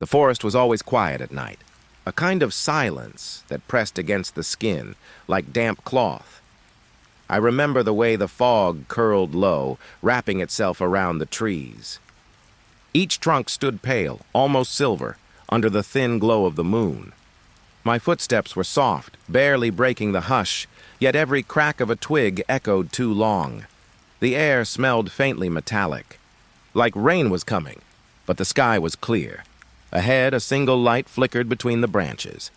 The forest was always quiet at night, a kind of silence that pressed against the skin like damp cloth. I remember the way the fog curled low, wrapping itself around the trees. Each trunk stood pale, almost silver, under the thin glow of the moon. My footsteps were soft, barely breaking the hush, yet every crack of a twig echoed too long. The air smelled faintly metallic, like rain was coming, but the sky was clear. Ahead, a single light flickered between the branches.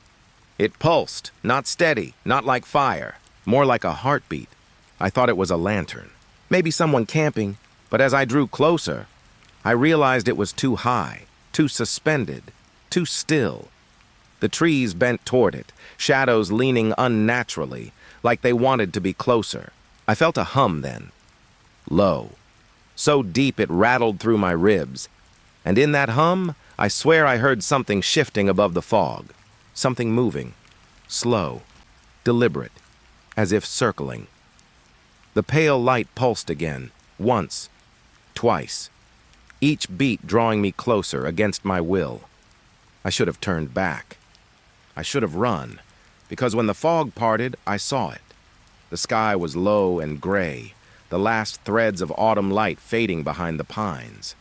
It pulsed, not steady, not like fire, more like a heartbeat. I thought it was a lantern, maybe someone camping, but as I drew closer, I realized it was too high, too suspended, too still. The trees bent toward it, shadows leaning unnaturally, like they wanted to be closer. I felt a hum then, low, so deep it rattled through my ribs. And in that hum, I swear I heard something shifting above the fog, something moving, slow, deliberate, as if circling. The pale light pulsed again, once, twice, each beat drawing me closer against my will. I should have turned back. I should have run, because when the fog parted, I saw it. The sky was low and gray, the last threads of autumn light fading behind the pines.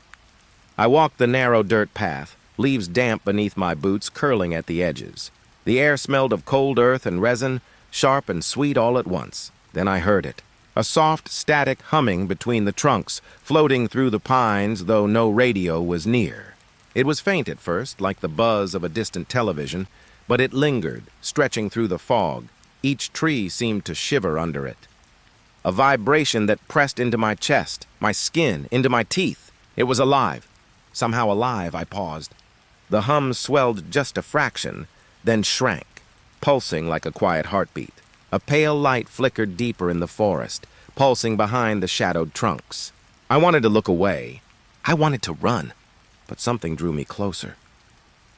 I walked the narrow dirt path, leaves damp beneath my boots curling at the edges. The air smelled of cold earth and resin, sharp and sweet all at once. Then I heard it. A soft, static humming between the trunks, floating through the pines, though no radio was near. It was faint at first, like the buzz of a distant television, but it lingered, stretching through the fog. Each tree seemed to shiver under it. A vibration that pressed into my chest, my skin, into my teeth. It was alive. Somehow alive, I paused. The hum swelled just a fraction, then shrank, pulsing like a quiet heartbeat. A pale light flickered deeper in the forest, pulsing behind the shadowed trunks. I wanted to look away. I wanted to run, but something drew me closer.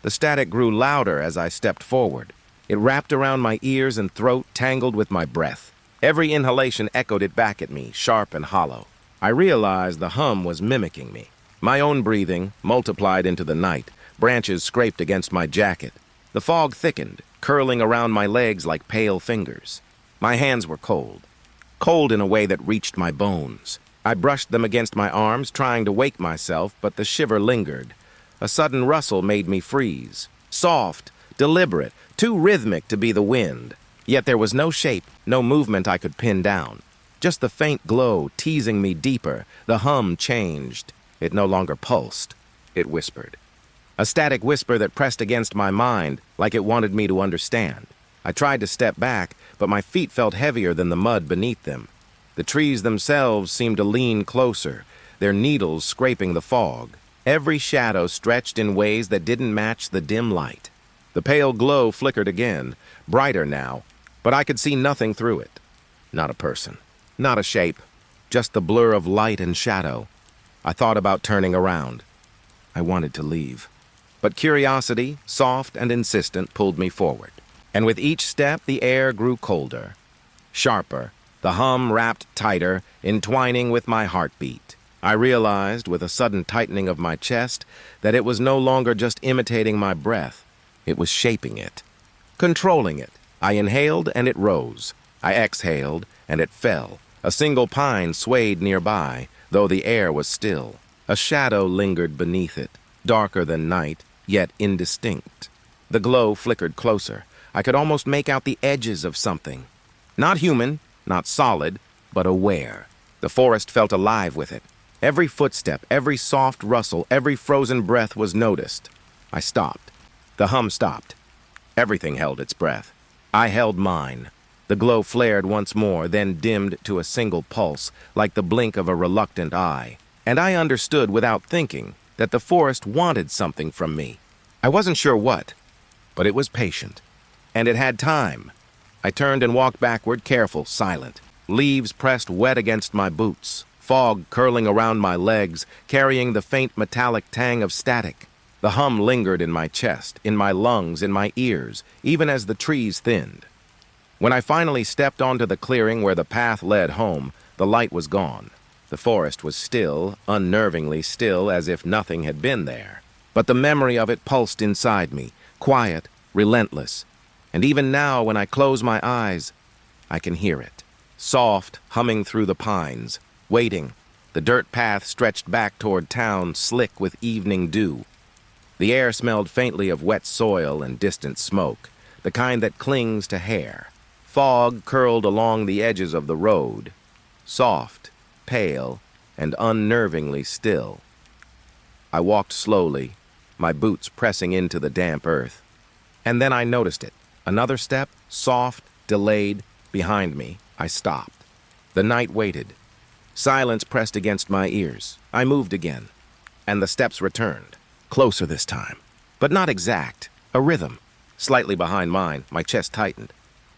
The static grew louder as I stepped forward. It wrapped around my ears and throat, tangled with my breath. Every inhalation echoed it back at me, sharp and hollow. I realized the hum was mimicking me. My own breathing multiplied into the night. Branches scraped against my jacket. The fog thickened, curling around my legs like pale fingers. My hands were cold in a way that reached my bones. I brushed them against my arms, trying to wake myself, but the shiver lingered. A sudden rustle made me freeze. Soft, deliberate, too rhythmic to be the wind. Yet there was no shape, no movement I could pin down. Just the faint glow teasing me deeper. The hum changed. It no longer pulsed. It whispered. A static whisper that pressed against my mind, like it wanted me to understand. I tried to step back, but my feet felt heavier than the mud beneath them. The trees themselves seemed to lean closer, their needles scraping the fog. Every shadow stretched in ways that didn't match the dim light. The pale glow flickered again, brighter now, but I could see nothing through it. Not a person, not a shape, just the blur of light and shadow. I thought about turning around. I wanted to leave. But curiosity, soft and insistent, pulled me forward. And with each step, the air grew colder, sharper. The hum wrapped tighter, entwining with my heartbeat. I realized, with a sudden tightening of my chest, that it was no longer just imitating my breath. It was shaping it, controlling it. I inhaled, and it rose. I exhaled, and it fell. A single pine swayed nearby, though the air was still. A shadow lingered beneath it, darker than night, yet indistinct. The glow flickered closer. I could almost make out the edges of something. Not human, not solid, but aware. The forest felt alive with it. Every footstep, every soft rustle, every frozen breath was noticed. I stopped. The hum stopped. Everything held its breath. I held mine. The glow flared once more, then dimmed to a single pulse, like the blink of a reluctant eye. And I understood without thinking that the forest wanted something from me. I wasn't sure what, but it was patient. And it had time. I turned and walked backward, careful, silent. Leaves pressed wet against my boots, fog curling around my legs, carrying the faint metallic tang of static. The hum lingered in my chest, in my lungs, in my ears, even as the trees thinned. When I finally stepped onto the clearing where the path led home, the light was gone. The forest was still, unnervingly still, as if nothing had been there. But the memory of it pulsed inside me, quiet, relentless. And even now, when I close my eyes, I can hear it. Soft, humming through the pines, waiting. The dirt path stretched back toward town, slick with evening dew. The air smelled faintly of wet soil and distant smoke, the kind that clings to hair. Fog curled along the edges of the road, soft, pale, and unnervingly still. I walked slowly, my boots pressing into the damp earth. And then I noticed it. Another step, soft, delayed, behind me. I stopped. The night waited. Silence pressed against my ears. I moved again, and the steps returned. Closer this time, but not exact. A rhythm. Slightly behind mine, my chest tightened.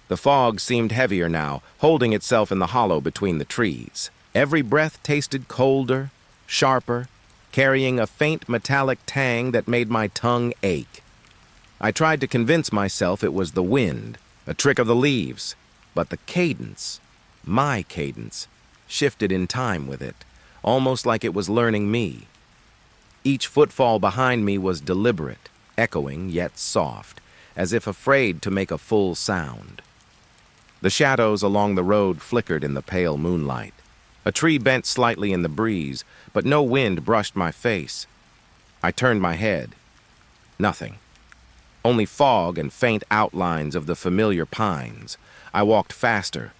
The fog seemed heavier now, holding itself in the hollow between the trees. Every breath tasted colder, sharper, carrying a faint metallic tang that made my tongue ache. I tried to convince myself it was the wind, a trick of the leaves, but the cadence, my cadence, shifted in time with it, almost like it was learning me. Each footfall behind me was deliberate, echoing yet soft, as if afraid to make a full sound. The shadows along the road flickered in the pale moonlight. A tree bent slightly in the breeze, but no wind brushed my face. I turned my head. Nothing. Only fog and faint outlines of the familiar pines. I walked faster.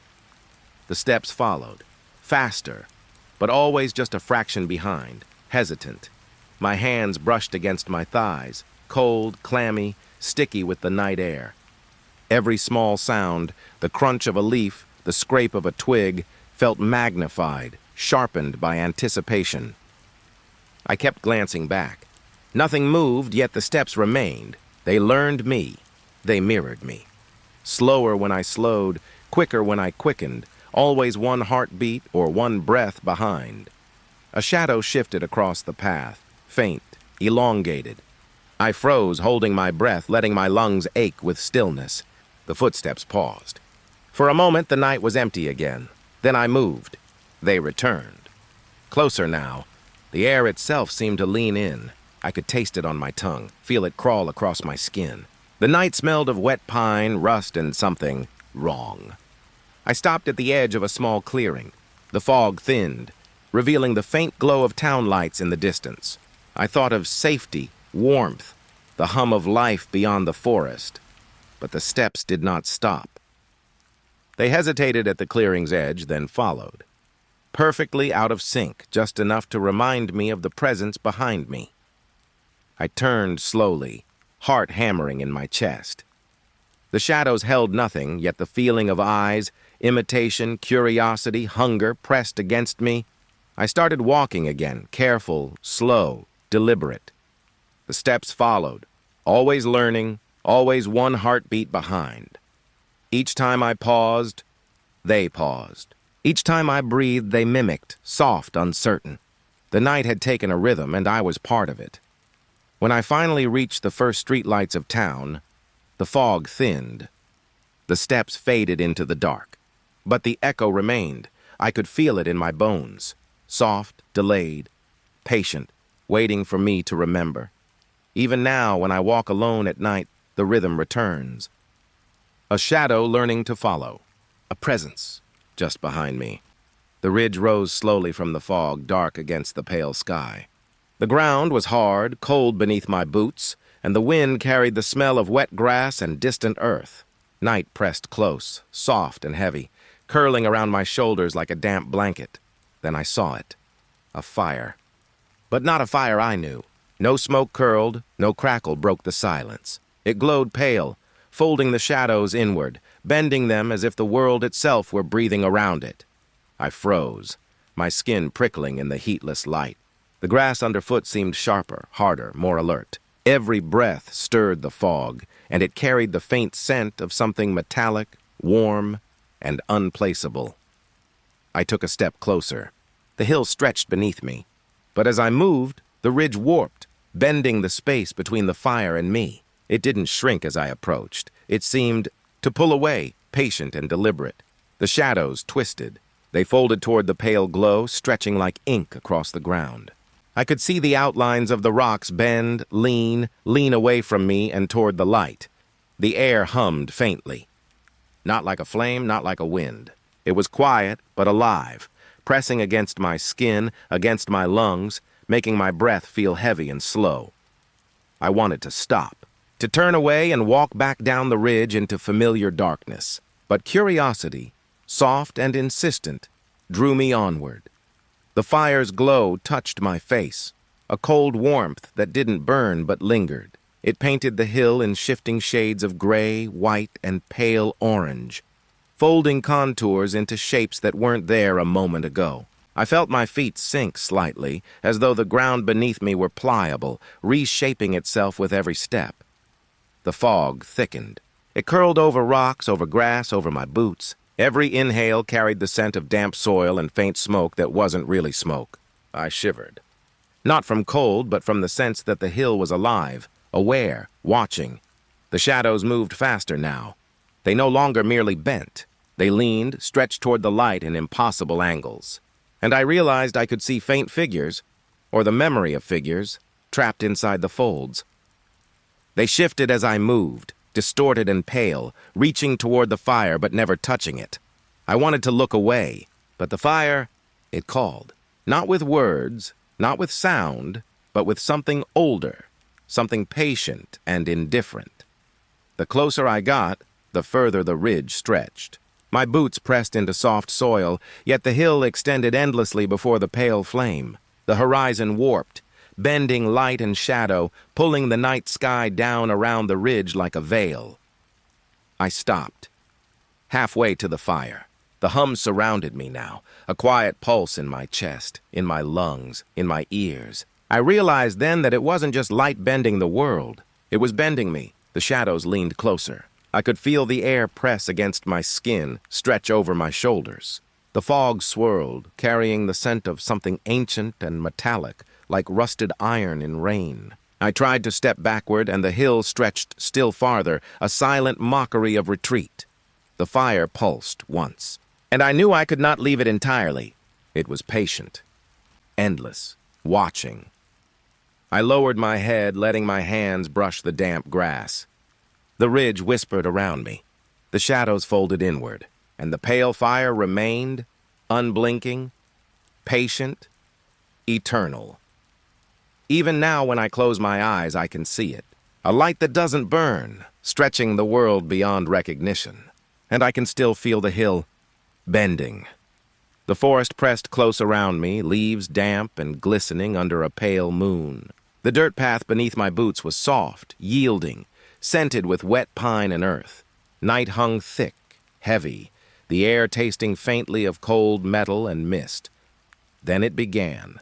The steps followed. Faster, but always just a fraction behind, hesitant. My hands brushed against my thighs, cold, clammy, sticky with the night air. Every small sound, the crunch of a leaf, the scrape of a twig, felt magnified, sharpened by anticipation. I kept glancing back. Nothing moved, yet the steps remained. They learned me. They mirrored me. Slower when I slowed, quicker when I quickened, always one heartbeat or one breath behind. A shadow shifted across the path, faint, elongated. I froze, holding my breath, letting my lungs ache with stillness. The footsteps paused. For a moment, the night was empty again. Then I moved. They returned. Closer now. The air itself seemed to lean in. I could taste it on my tongue, feel it crawl across my skin. The night smelled of wet pine, rust, and something wrong. I stopped at the edge of a small clearing. The fog thinned, revealing the faint glow of town lights in the distance. I thought of safety, warmth, the hum of life beyond the forest. But the steps did not stop. They hesitated at the clearing's edge, then followed. Perfectly out of sync, just enough to remind me of the presence behind me. I turned slowly, heart hammering in my chest. The shadows held nothing, yet the feeling of eyes, imitation, curiosity, hunger pressed against me. I started walking again, careful, slow, deliberate. The steps followed, always learning, always one heartbeat behind. Each time I paused, they paused. Each time I breathed, they mimicked, soft, uncertain. The night had taken a rhythm, and I was part of it. When I finally reached the first streetlights of town, the fog thinned. The steps faded into the dark. But the echo remained. I could feel it in my bones. Soft, delayed, patient, waiting for me to remember. Even now, when I walk alone at night, the rhythm returns. A shadow learning to follow. A presence just behind me. The ridge rose slowly from the fog, dark against the pale sky. The ground was hard, cold beneath my boots, and the wind carried the smell of wet grass and distant earth. Night pressed close, soft and heavy, curling around my shoulders like a damp blanket. Then I saw it. A fire. But not a fire I knew. No smoke curled, no crackle broke the silence. It glowed pale, folding the shadows inward, bending them as if the world itself were breathing around it. I froze, my skin prickling in the heatless light. The grass underfoot seemed sharper, harder, more alert. Every breath stirred the fog, and it carried the faint scent of something metallic, warm, and unplaceable. I took a step closer. The hill stretched beneath me, but as I moved, the ridge warped, bending the space between the fire and me. It didn't shrink as I approached. It seemed to pull away, patient and deliberate. The shadows twisted. They folded toward the pale glow, stretching like ink across the ground. I could see the outlines of the rocks bend, lean away from me and toward the light. The air hummed faintly. Not like a flame, not like a wind. It was quiet, but alive, pressing against my skin, against my lungs, making my breath feel heavy and slow. I wanted to stop, to turn away and walk back down the ridge into familiar darkness. But curiosity, soft and insistent, drew me onward. The fire's glow touched my face, a cold warmth that didn't burn but lingered. It painted the hill in shifting shades of gray, white, and pale orange, folding contours into shapes that weren't there a moment ago. I felt my feet sink slightly, as though the ground beneath me were pliable, reshaping itself with every step. The fog thickened. It curled over rocks, over grass, over my boots. Every inhale carried the scent of damp soil and faint smoke that wasn't really smoke. I shivered. Not from cold, but from the sense that the hill was alive, aware, watching. The shadows moved faster now. They no longer merely bent. They leaned, stretched toward the light in impossible angles. And I realized I could see faint figures, or the memory of figures, trapped inside the folds. They shifted as I moved, distorted and pale, reaching toward the fire but never touching it. I wanted to look away, but the fire, it called. Not with words, not with sound, but with something older, something patient and indifferent. The closer I got, the further the ridge stretched. My boots pressed into soft soil, yet the hill extended endlessly before the pale flame. The horizon warped, bending light and shadow, pulling the night sky down around the ridge like a veil. I stopped, halfway to the fire. The hum surrounded me now, a quiet pulse in my chest, in my lungs, in my ears. I realized then that it wasn't just light bending the world. It was bending me. The shadows leaned closer. I could feel the air press against my skin, stretch over my shoulders. The fog swirled, carrying the scent of something ancient and metallic, like rusted iron in rain. I tried to step backward, and the hill stretched still farther, a silent mockery of retreat. The fire pulsed once, and I knew I could not leave it entirely. It was patient, endless, watching. I lowered my head, letting my hands brush the damp grass. The ridge whispered around me. The shadows folded inward, and the pale fire remained, unblinking, patient, eternal. Even now, when I close my eyes, I can see it. A light that doesn't burn, stretching the world beyond recognition. And I can still feel the hill bending. The forest pressed close around me, leaves damp and glistening under a pale moon. The dirt path beneath my boots was soft, yielding, scented with wet pine and earth. Night hung thick, heavy, the air tasting faintly of cold metal and mist. Then it began.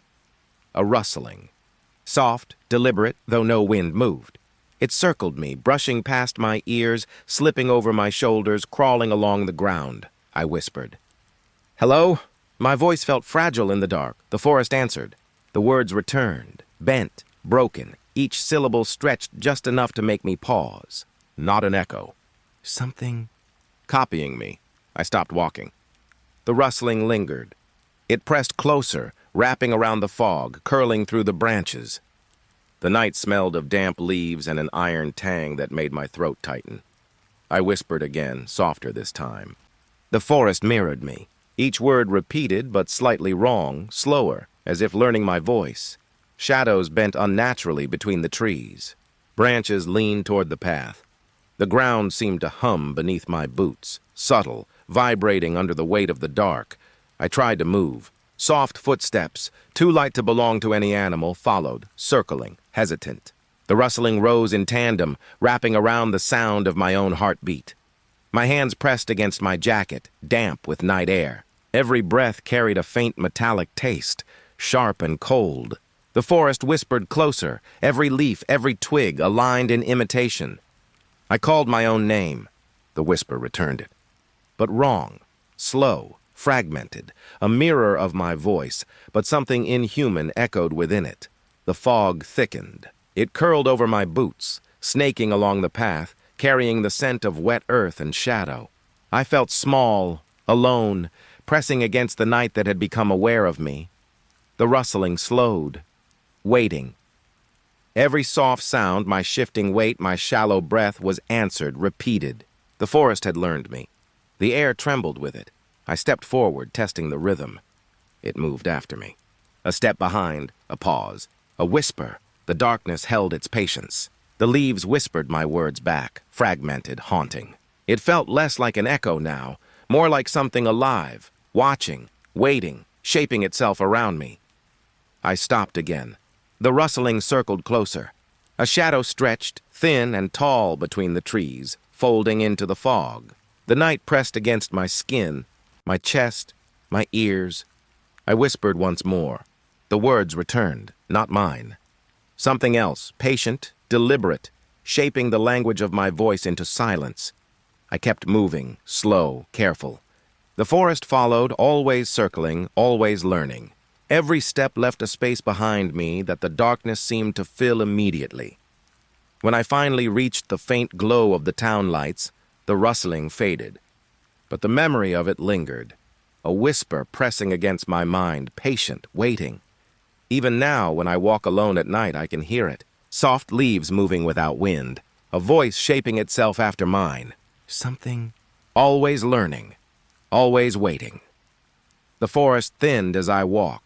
A rustling. Soft, deliberate, though no wind moved. It circled me, brushing past my ears, slipping over my shoulders, crawling along the ground. I whispered. "Hello?" My voice felt fragile in the dark. The forest answered. The words returned, bent, broken, each syllable stretched just enough to make me pause. Not an echo. Something copying me. I stopped walking. The rustling lingered. It pressed closer, wrapping around the fog, curling through the branches. The night smelled of damp leaves and an iron tang that made my throat tighten. I whispered again, softer this time. The forest mirrored me, each word repeated but slightly wrong, slower, as if learning my voice. Shadows bent unnaturally between the trees. Branches leaned toward the path. The ground seemed to hum beneath my boots, subtle, vibrating under the weight of the dark. I tried to move. Soft footsteps, too light to belong to any animal, followed, circling, hesitant. The rustling rose in tandem, wrapping around the sound of my own heartbeat. My hands pressed against my jacket, damp with night air. Every breath carried a faint metallic taste, sharp and cold. The forest whispered closer, every leaf, every twig aligned in imitation. I called my own name. The whisper returned it. But wrong, slow, fragmented, a mirror of my voice, but something inhuman echoed within it. The fog thickened. It curled over my boots, snaking along the path, carrying the scent of wet earth and shadow. I felt small, alone, pressing against the night that had become aware of me. The rustling slowed. waiting. Every soft sound, my shifting weight, my shallow breath was answered, repeated. The forest had learned me. The air trembled with it. I stepped forward, testing the rhythm. It moved after me. A step behind, a pause, a whisper. The darkness held its patience. The leaves whispered my words back, fragmented, haunting. It felt less like an echo now, more like something alive, watching, waiting, shaping itself around me. I stopped again. The rustling circled closer. A shadow stretched, thin and tall between the trees, folding into the fog. The night pressed against my skin, my chest, my ears. I whispered once more. The words returned, not mine. Something else, patient, deliberate, shaping the language of my voice into silence. I kept moving, slow, careful. The forest followed, always circling, always learning. Every step left a space behind me that the darkness seemed to fill immediately. When I finally reached the faint glow of the town lights, the rustling faded. But the memory of it lingered, a whisper pressing against my mind, patient, waiting. Even now, when I walk alone at night, I can hear it. Soft leaves moving without wind, a voice shaping itself after mine. Something, always learning, always waiting. The forest thinned as I walked,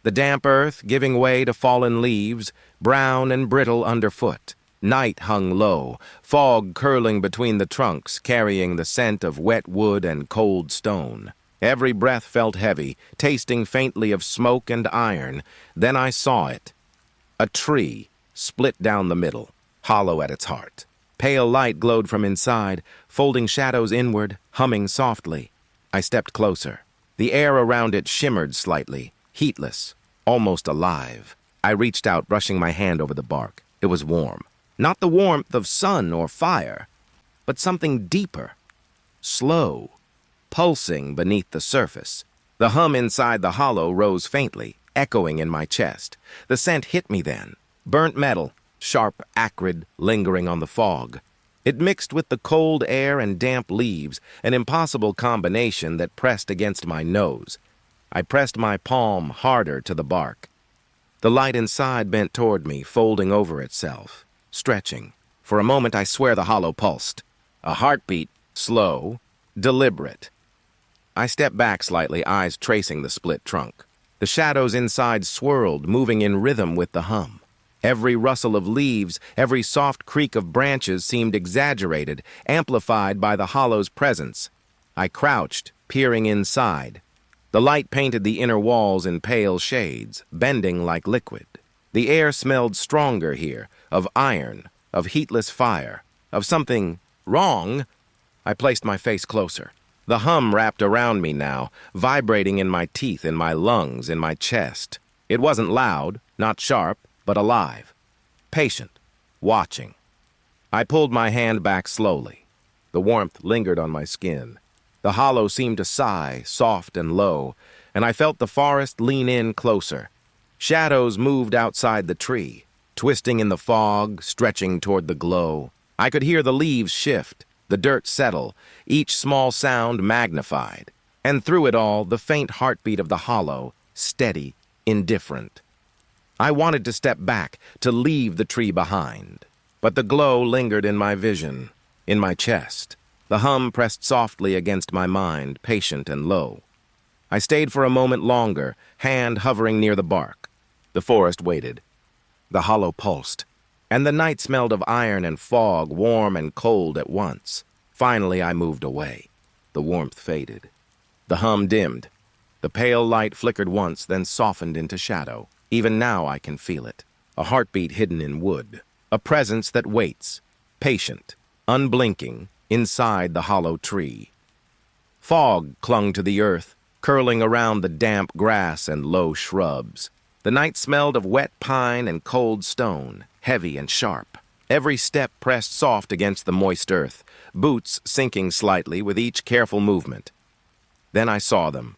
the damp earth giving way to fallen leaves, brown and brittle underfoot. Night hung low, fog curling between the trunks, carrying the scent of wet wood and cold stone. Every breath felt heavy, tasting faintly of smoke and iron. Then I saw it. A tree, split down the middle, hollow at its heart. Pale light glowed from inside, folding shadows inward, humming softly. I stepped closer. The air around it shimmered slightly, heatless, almost alive. I reached out, brushing my hand over the bark. It was warm. Not the warmth of sun or fire, but something deeper, slow, pulsing beneath the surface. The hum inside the hollow rose faintly, echoing in my chest. The scent hit me then. Burnt metal, sharp, acrid, lingering on the fog. It mixed with the cold air and damp leaves, an impossible combination that pressed against my nose. I pressed my palm harder to the bark. The light inside bent toward me, folding over itself, stretching. For a moment, I swear the hollow pulsed. A heartbeat, slow, deliberate. I stepped back slightly, eyes tracing the split trunk. The shadows inside swirled, moving in rhythm with the hum. Every rustle of leaves, every soft creak of branches seemed exaggerated, amplified by the hollow's presence. I crouched, peering inside. The light painted the inner walls in pale shades, bending like liquid. The air smelled stronger here, of iron, of heatless fire, of something wrong. I placed my face closer. The hum wrapped around me now, vibrating in my teeth, in my lungs, in my chest. It wasn't loud, not sharp, but alive, patient, watching. I pulled my hand back slowly. The warmth lingered on my skin. The hollow seemed to sigh, soft and low, and I felt the forest lean in closer. Shadows moved outside the tree, twisting in the fog, stretching toward the glow. I could hear the leaves shift, the dirt settle, each small sound magnified. And through it all, the faint heartbeat of the hollow, steady, indifferent. I wanted to step back, to leave the tree behind. But the glow lingered in my vision, in my chest. The hum pressed softly against my mind, patient and low. I stayed for a moment longer, hand hovering near the bark. The forest waited. The hollow pulsed, and the night smelled of iron and fog, warm and cold at once. Finally, I moved away. The warmth faded. The hum dimmed. The pale light flickered once, then softened into shadow. Even now I can feel it. A heartbeat hidden in wood. A presence that waits, patient, unblinking, inside the hollow tree. Fog clung to the earth, curling around the damp grass and low shrubs. The night smelled of wet pine and cold stone, heavy and sharp. Every step pressed soft against the moist earth, boots sinking slightly with each careful movement. Then I saw them.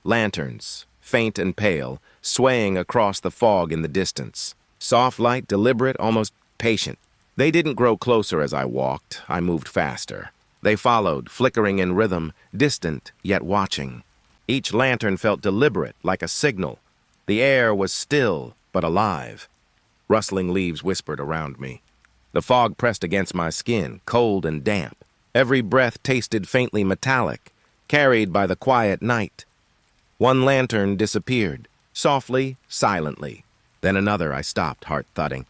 Lanterns, faint and pale, swaying across the fog in the distance. Soft light, deliberate, almost patient. They didn't grow closer as I walked. I moved faster. They followed, flickering in rhythm, distant, yet watching. Each lantern felt deliberate, like a signal. The air was still, but alive. Rustling leaves whispered around me. The fog pressed against my skin, cold and damp. Every breath tasted faintly metallic, carried by the quiet night. One lantern disappeared, softly, silently. Then another. I stopped, heart thudding.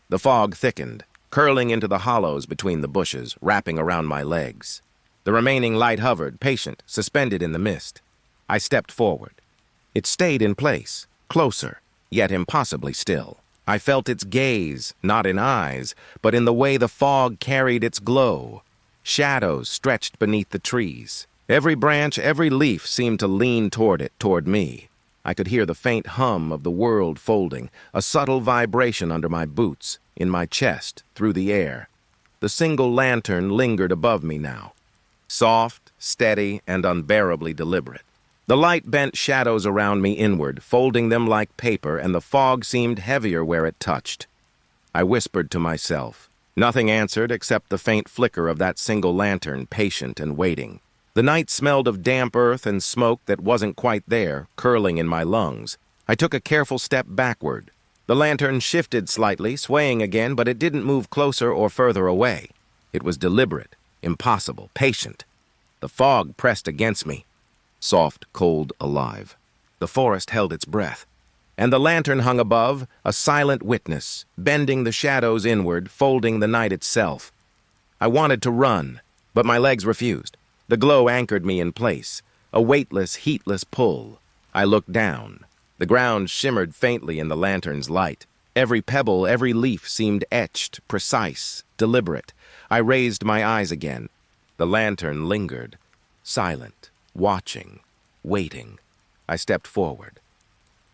The fog thickened, curling into the hollows between the bushes, wrapping around my legs. The remaining light hovered, patient, suspended in the mist. I stepped forward. It stayed in place, closer, yet impossibly still. I felt its gaze, not in eyes, but in the way the fog carried its glow. Shadows stretched beneath the trees. Every branch, every leaf seemed to lean toward it, toward me. I could hear the faint hum of the world folding, a subtle vibration under my boots, in my chest, through the air. The single lantern lingered above me now, soft, steady, and unbearably deliberate. The light bent shadows around me inward, folding them like paper, and the fog seemed heavier where it touched. I whispered to myself. Nothing answered except the faint flicker of that single lantern, patient and waiting. The night smelled of damp earth and smoke that wasn't quite there, curling in my lungs. I took a careful step backward. The lantern shifted slightly, swaying again, but it didn't move closer or further away. It was deliberate, impossible, patient. The fog pressed against me. Soft, cold, alive. The forest held its breath, and the lantern hung above, a silent witness, bending the shadows inward, folding the night itself. I wanted to run, but my legs refused. The glow anchored me in place, a weightless, heatless pull. I looked down. The ground shimmered faintly in the lantern's light. Every pebble, every leaf seemed etched, precise, deliberate. I raised my eyes again. The lantern lingered, silent, watching, waiting. I stepped forward.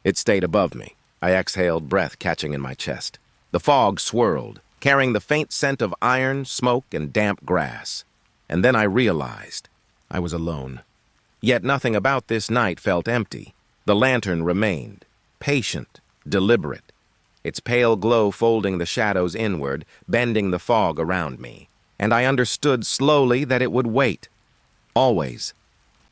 It stayed above me. I exhaled, breath catching in my chest. The fog swirled, carrying the faint scent of iron, smoke, and damp grass. And then I realized I was alone. Yet nothing about this night felt empty. The lantern remained, patient, deliberate, its pale glow folding the shadows inward, bending the fog around me. And I understood slowly that it would wait. Always.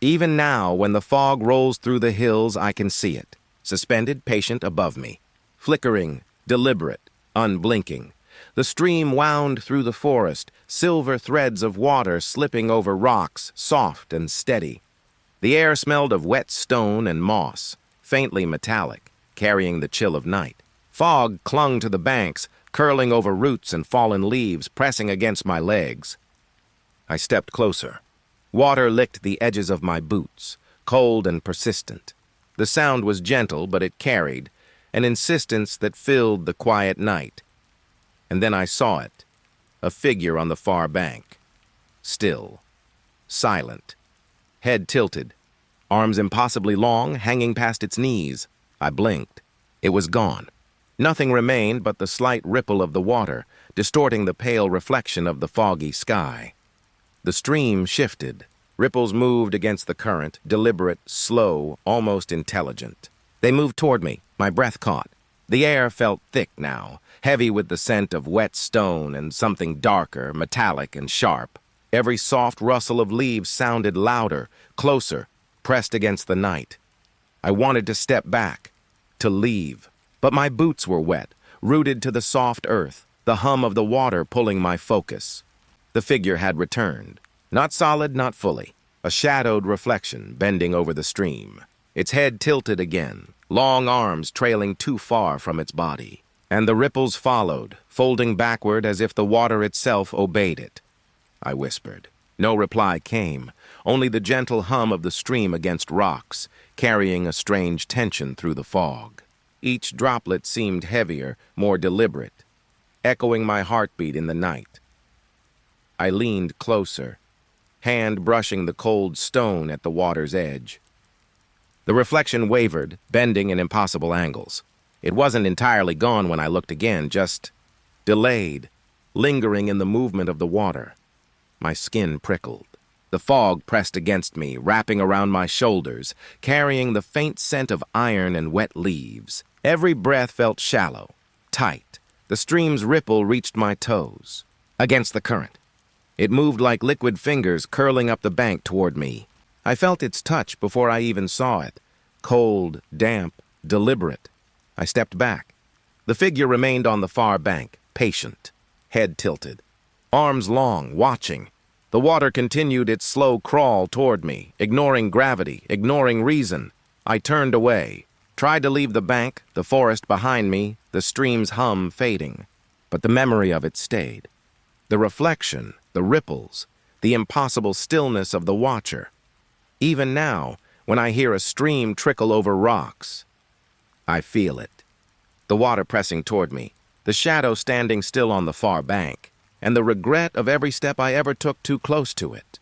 Even now, when the fog rolls through the hills, I can see it, suspended, patient above me, flickering, deliberate, unblinking. The stream wound through the forest, silver threads of water slipping over rocks, soft and steady. The air smelled of wet stone and moss, faintly metallic, carrying the chill of night. Fog clung to the banks, curling over roots and fallen leaves, pressing against my legs. I stepped closer. Water licked the edges of my boots, cold and persistent. The sound was gentle, but it carried, an insistence that filled the quiet night. And then I saw it, a figure on the far bank. Still, silent, head tilted, arms impossibly long, hanging past its knees. I blinked. It was gone. Nothing remained but the slight ripple of the water, distorting the pale reflection of the foggy sky. The stream shifted. Ripples moved against the current, deliberate, slow, almost intelligent. They moved toward me, my breath caught. The air felt thick now, heavy with the scent of wet stone and something darker, metallic and sharp. Every soft rustle of leaves sounded louder, closer, pressed against the night. I wanted to step back, to leave, but my boots were wet, rooted to the soft earth, the hum of the water pulling my focus. The figure had returned. Not solid, not fully. A shadowed reflection bending over the stream. Its head tilted again, long arms trailing too far from its body. And the ripples followed, folding backward as if the water itself obeyed it. I whispered. No reply came, only the gentle hum of the stream against rocks, carrying a strange tension through the fog. Each droplet seemed heavier, more deliberate, echoing my heartbeat in the night. I leaned closer, hand brushing the cold stone at the water's edge. The reflection wavered, bending in impossible angles. It wasn't entirely gone when I looked again, just delayed, lingering in the movement of the water. My skin prickled. The fog pressed against me, wrapping around my shoulders, carrying the faint scent of iron and wet leaves. Every breath felt shallow, tight. The stream's ripple reached my toes, against the current. It moved like liquid fingers curling up the bank toward me. I felt its touch before I even saw it. Cold, damp, deliberate. I stepped back, The figure remained on the far bank, patient, head tilted, arms long, watching. The water continued its slow crawl toward me, ignoring gravity, ignoring reason. I turned away, tried to leave the bank, the forest behind me, the stream's hum fading. But the memory of it stayed. The reflection, the ripples, the impossible stillness of the watcher. Even now, when I hear a stream trickle over rocks, I feel it. The water pressing toward me, the shadow standing still on the far bank, and the regret of every step I ever took too close to it.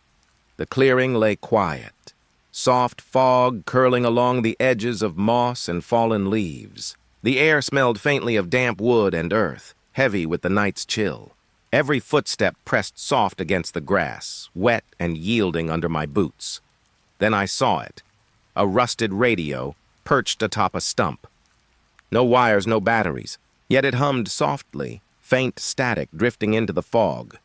The clearing lay quiet, soft fog curling along the edges of moss and fallen leaves. The air smelled faintly of damp wood and earth, heavy with the night's chill. Every footstep pressed soft against the grass, wet and yielding under my boots. Then I saw it, a rusted radio perched atop a stump. No wires, no batteries, yet it hummed softly, faint static drifting into the fog.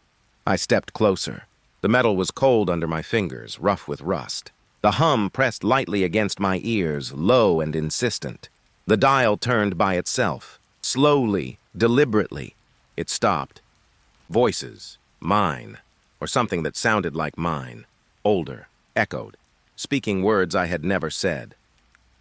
I stepped closer. The metal was cold under my fingers, rough with rust. The hum pressed lightly against my ears, low and insistent. The dial turned by itself. Slowly, deliberately, it stopped. Voices, mine, or something that sounded like mine, older, echoed, speaking words I had never said.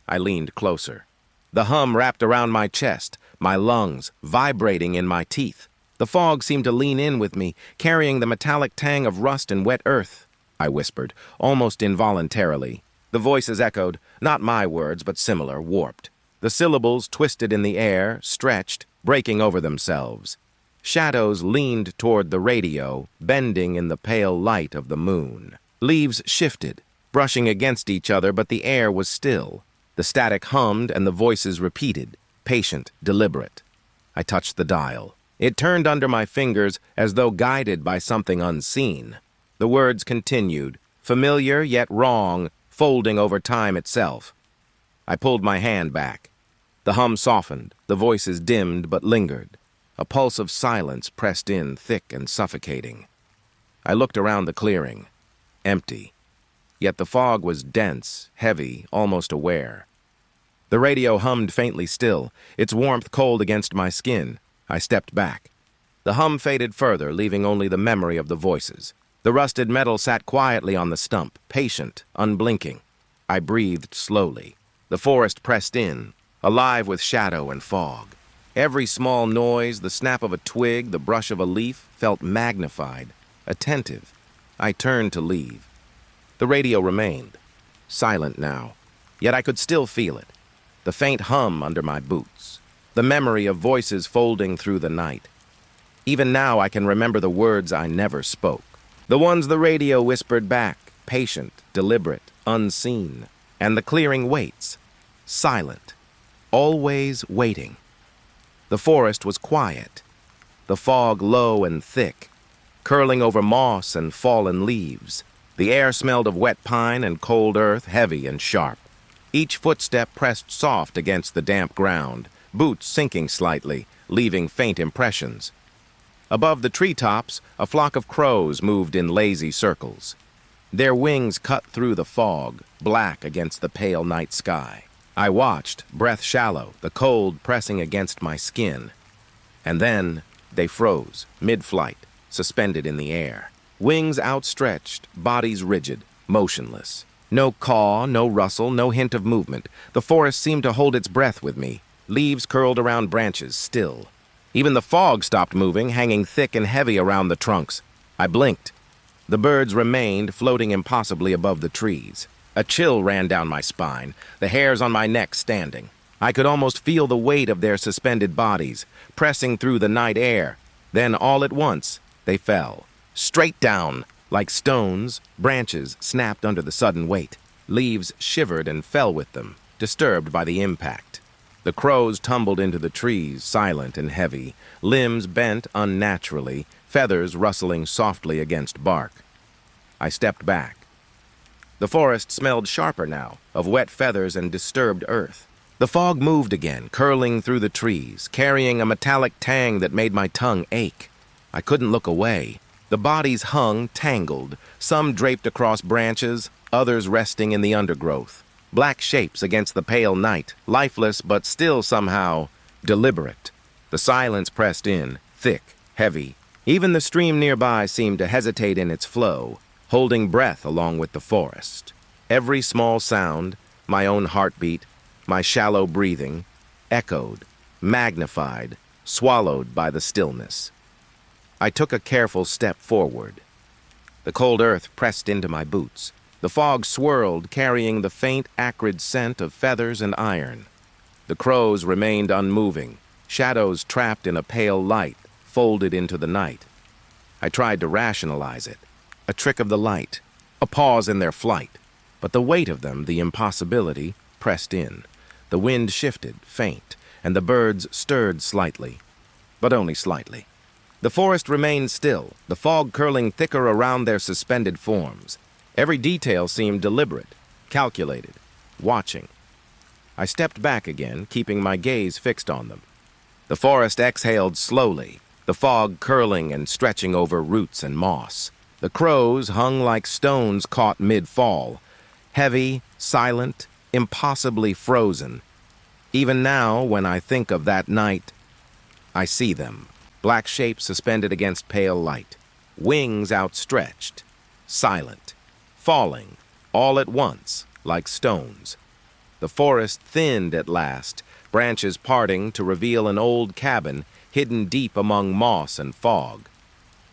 I leaned closer. The hum wrapped around my chest, my lungs, vibrating in my teeth. The fog seemed to lean in with me, carrying the metallic tang of rust and wet earth. I whispered, almost involuntarily. The voices echoed, not my words, but similar, warped. The syllables twisted in the air, stretched, breaking over themselves. Shadows leaned toward the radio, bending in the pale light of the moon. Leaves shifted, brushing against each other, but the air was still. The static hummed and the voices repeated, patient, deliberate. I touched the dial. It turned under my fingers as though guided by something unseen. The words continued, familiar yet wrong, folding over time itself. I pulled my hand back. The hum softened, the voices dimmed but lingered. A pulse of silence pressed in, thick and suffocating. I looked around the clearing. Empty. Yet the fog was dense, heavy, almost aware. The radio hummed faintly still, its warmth cold against my skin. I stepped back. The hum faded further, leaving only the memory of the voices. The rusted metal sat quietly on the stump, patient, unblinking. I breathed slowly. The forest pressed in, alive with shadow and fog. Every small noise, the snap of a twig, the brush of a leaf, felt magnified, attentive. I turned to leave. The radio remained, silent now, yet I could still feel it. The faint hum under my boots, the memory of voices folding through the night. Even now I can remember the words I never spoke, the ones the radio whispered back, patient, deliberate, unseen, and the clearing waits, silent, always waiting. The forest was quiet, the fog low and thick, curling over moss and fallen leaves. The air smelled of wet pine and cold earth, heavy and sharp. Each footstep pressed soft against the damp ground, boots sinking slightly, leaving faint impressions. Above the treetops, a flock of crows moved in lazy circles. Their wings cut through the fog, black against the pale night sky. I watched, breath shallow, the cold pressing against my skin. And then they froze, mid-flight, suspended in the air. Wings outstretched, bodies rigid, motionless. No caw, no rustle, no hint of movement. The forest seemed to hold its breath with me. Leaves curled around branches, still. Even the fog stopped moving, hanging thick and heavy around the trunks. I blinked. The birds remained, floating impossibly above the trees. A chill ran down my spine, the hairs on my neck standing. I could almost feel the weight of their suspended bodies, pressing through the night air. Then, all at once, they fell. Straight down, like stones, branches snapped under the sudden weight. Leaves shivered and fell with them, disturbed by the impact. The crows tumbled into the trees, silent and heavy, limbs bent unnaturally, feathers rustling softly against bark. I stepped back. The forest smelled sharper now, of wet feathers and disturbed earth. The fog moved again, curling through the trees, carrying a metallic tang that made my tongue ache. I couldn't look away. The bodies hung, tangled, some draped across branches, others resting in the undergrowth. Black shapes against the pale night, lifeless but still somehow deliberate. The silence pressed in, thick, heavy. Even the stream nearby seemed to hesitate in its flow, holding breath along with the forest. Every small sound, my own heartbeat, my shallow breathing, echoed, magnified, swallowed by the stillness. I took a careful step forward. The cold earth pressed into my boots. The fog swirled, carrying the faint, acrid scent of feathers and iron. The crows remained unmoving, shadows trapped in a pale light, folded into the night. I tried to rationalize it. A trick of the light, a pause in their flight. But the weight of them, the impossibility, pressed in. The wind shifted, faint, and the birds stirred slightly, but only slightly. The forest remained still, the fog curling thicker around their suspended forms. Every detail seemed deliberate, calculated, watching. I stepped back again, keeping my gaze fixed on them. The forest exhaled slowly, the fog curling and stretching over roots and moss. The crows hung like stones caught mid-fall, heavy, silent, impossibly frozen. Even now, when I think of that night, I see them, black shapes suspended against pale light, wings outstretched, silent, falling, all at once, like stones. The forest thinned at last, branches parting to reveal an old cabin hidden deep among moss and fog.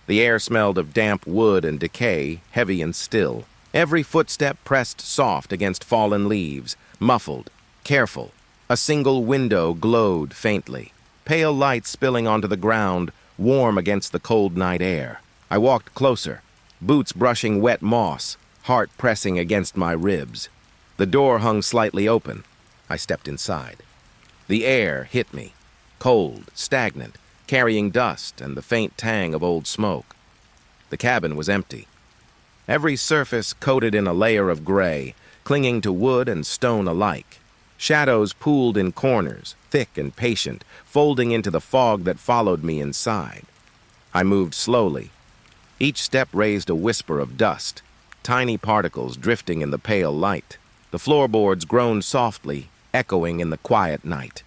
The air smelled of damp wood and decay, heavy and still. Every footstep pressed soft against fallen leaves, muffled, careful. A single window glowed faintly, pale light spilling onto the ground, warm against the cold night air. I walked closer, boots brushing wet moss, heart pressing against my ribs. The door hung slightly open. I stepped inside. The air hit me, cold, stagnant, carrying dust and the faint tang of old smoke. The cabin was empty. Every surface coated in a layer of gray, clinging to wood and stone alike. Shadows pooled in corners, thick and patient, folding into the fog that followed me inside. I moved slowly. Each step raised a whisper of dust, tiny particles drifting in the pale light. The floorboards groaned softly, echoing in the quiet night.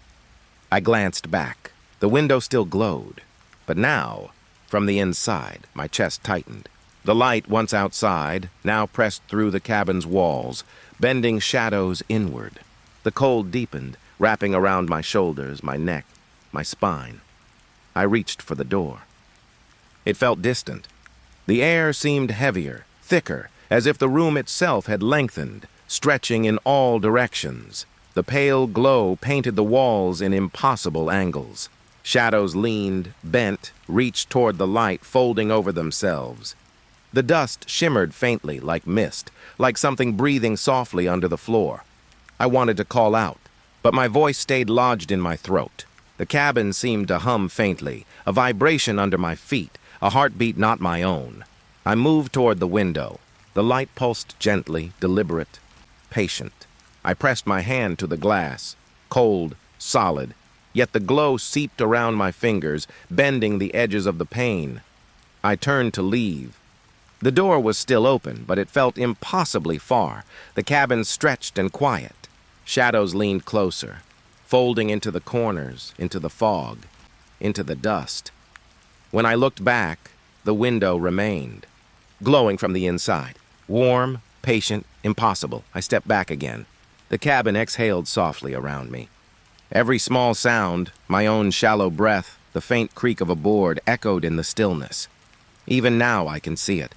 I glanced back. The window still glowed. But now, from the inside, my chest tightened. The light, once outside, now pressed through the cabin's walls, bending shadows inward. The cold deepened, wrapping around my shoulders, my neck, my spine. I reached for the door. It felt distant. The air seemed heavier, thicker, as if the room itself had lengthened, stretching in all directions. The pale glow painted the walls in impossible angles. Shadows leaned, bent, reached toward the light, folding over themselves. The dust shimmered faintly like mist, like something breathing softly under the floor. I wanted to call out, but my voice stayed lodged in my throat. The cabin seemed to hum faintly, a vibration under my feet, a heartbeat not my own. I moved toward the window. The light pulsed gently, deliberate, patient. I pressed my hand to the glass, cold, solid, yet the glow seeped around my fingers, bending the edges of the pane. I turned to leave. The door was still open, but it felt impossibly far. The cabin stretched and quiet. Shadows leaned closer, folding into the corners, into the fog, into the dust. When I looked back, the window remained, glowing from the inside. Warm, patient, impossible. I stepped back again. The cabin exhaled softly around me. Every small sound, my own shallow breath, the faint creak of a board, echoed in the stillness. Even now I can see it.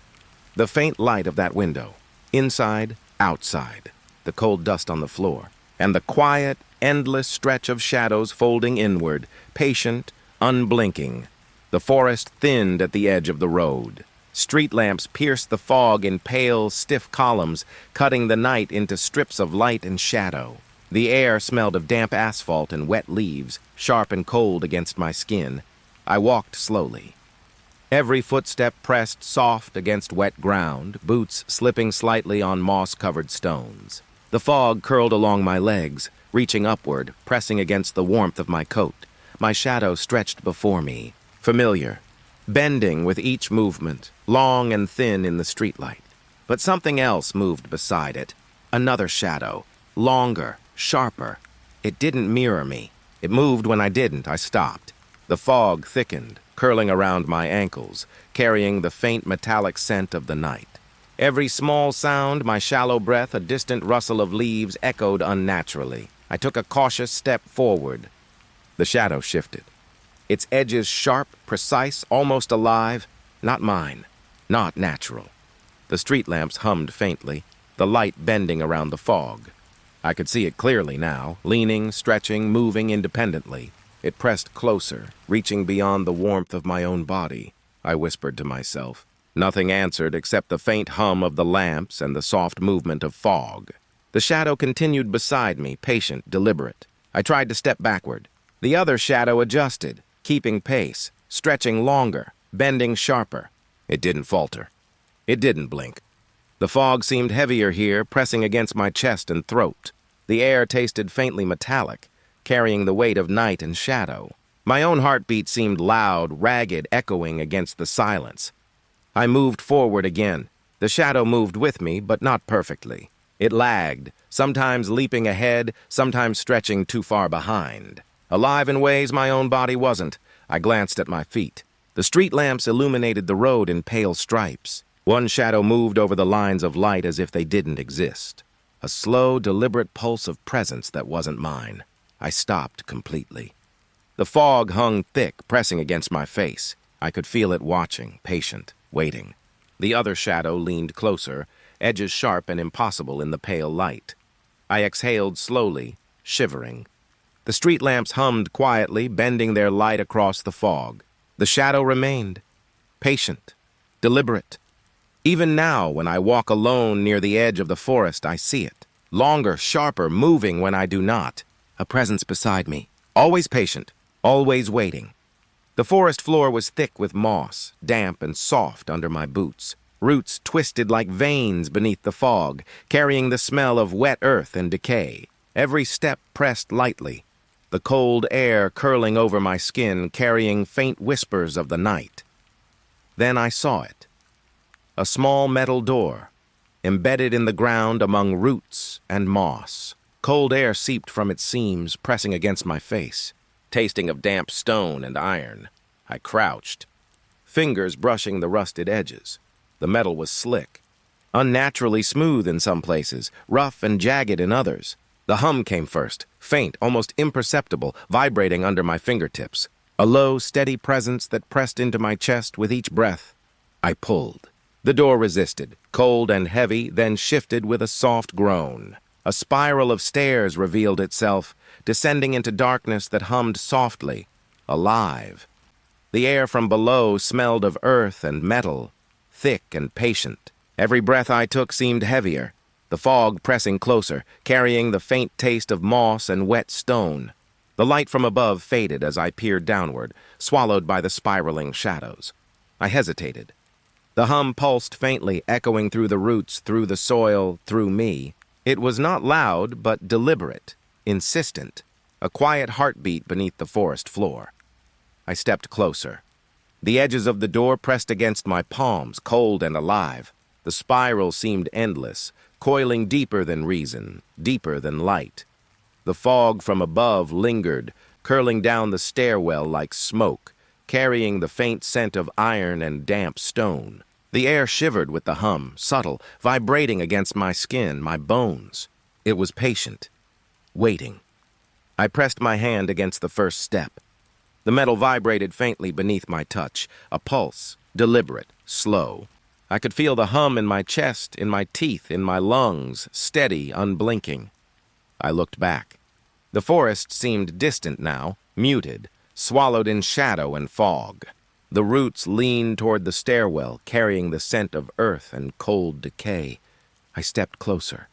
The faint light of that window. Inside, outside. The cold dust on the floor. And the quiet, endless stretch of shadows folding inward, patient, unblinking. The forest thinned at the edge of the road. Street lamps pierced the fog in pale, stiff columns, cutting the night into strips of light and shadow. The air smelled of damp asphalt and wet leaves, sharp and cold against my skin. I walked slowly. Every footstep pressed soft against wet ground, boots slipping slightly on moss-covered stones. The fog curled along my legs, reaching upward, pressing against the warmth of my coat. My shadow stretched before me, familiar, bending with each movement, long and thin in the streetlight. But something else moved beside it, another shadow, longer, sharper. It didn't mirror me. It moved when I didn't. I stopped. The fog thickened, curling around my ankles, carrying the faint metallic scent of the night. Every small sound, my shallow breath, a distant rustle of leaves echoed unnaturally. I took a cautious step forward. The shadow shifted. Its edges sharp, precise, almost alive. Not mine. Not natural. The street lamps hummed faintly, the light bending around the fog. I could see it clearly now, leaning, stretching, moving independently. It pressed closer, reaching beyond the warmth of my own body. I whispered to myself. Nothing answered except the faint hum of the lamps and the soft movement of fog. The shadow continued beside me, patient, deliberate. I tried to step backward. The other shadow adjusted, keeping pace, stretching longer, bending sharper. It didn't falter. It didn't blink. The fog seemed heavier here, pressing against my chest and throat. The air tasted faintly metallic, carrying the weight of night and shadow. My own heartbeat seemed loud, ragged, echoing against the silence. I moved forward again. The shadow moved with me, but not perfectly. It lagged, sometimes leaping ahead, sometimes stretching too far behind. Alive in ways my own body wasn't. I glanced at my feet. The street lamps illuminated the road in pale stripes. One shadow moved over the lines of light as if they didn't exist. A slow, deliberate pulse of presence that wasn't mine. I stopped completely. The fog hung thick, pressing against my face. I could feel it watching, patient, waiting. The other shadow leaned closer, edges sharp and impossible in the pale light. I exhaled slowly, shivering. The street lamps hummed quietly, bending their light across the fog. The shadow remained, patient, deliberate. Even now, when I walk alone near the edge of the forest, I see it. Longer, sharper, moving when I do not. A presence beside me, always patient, always waiting. The forest floor was thick with moss, damp and soft under my boots. Roots twisted like veins beneath the fog, carrying the smell of wet earth and decay. Every step pressed lightly, the cold air curling over my skin, carrying faint whispers of the night. Then I saw it. A small metal door, embedded in the ground among roots and moss. Cold air seeped from its seams, pressing against my face, tasting of damp stone and iron. I crouched, fingers brushing the rusted edges. The metal was slick, unnaturally smooth in some places, rough and jagged in others. The hum came first, faint, almost imperceptible, vibrating under my fingertips. A low, steady presence that pressed into my chest with each breath. I pulled. The door resisted, cold and heavy, then shifted with a soft groan. A spiral of stairs revealed itself, descending into darkness that hummed softly, alive. The air from below smelled of earth and metal, thick and patient. Every breath I took seemed heavier, the fog pressing closer, carrying the faint taste of moss and wet stone. The light from above faded as I peered downward, swallowed by the spiraling shadows. I hesitated. The hum pulsed faintly, echoing through the roots, through the soil, through me. It was not loud, but deliberate, insistent, a quiet heartbeat beneath the forest floor. I stepped closer. The edges of the door pressed against my palms, cold and alive. The spiral seemed endless, coiling deeper than reason, deeper than light. The fog from above lingered, curling down the stairwell like smoke, carrying the faint scent of iron and damp stone. The air shivered with the hum, subtle, vibrating against my skin, my bones. It was patient, waiting. I pressed my hand against the first step. The metal vibrated faintly beneath my touch, a pulse, deliberate, slow. I could feel the hum in my chest, in my teeth, in my lungs, steady, unblinking. I looked back. The forest seemed distant now, muted, swallowed in shadow and fog. The roots leaned toward the stairwell, carrying the scent of earth and cold decay. I stepped closer.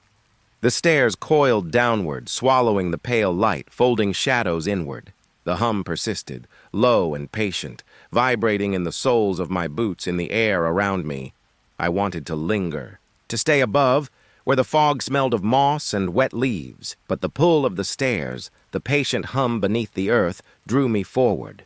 The stairs coiled downward, swallowing the pale light, folding shadows inward. The hum persisted, low and patient, vibrating in the soles of my boots in the air around me. I wanted to linger, to stay above, where the fog smelled of moss and wet leaves, but the pull of the stairs, the patient hum beneath the earth, drew me forward.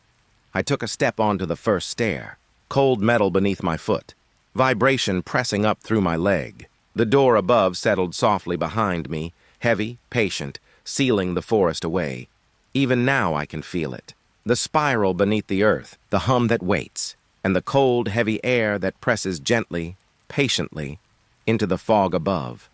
I took a step onto the first stair, cold metal beneath my foot, vibration pressing up through my leg. The door above settled softly behind me, heavy, patient, sealing the forest away. Even now I can feel it. The spiral beneath the earth, the hum that waits, and the cold, heavy air that presses gently, patiently, into the fog above.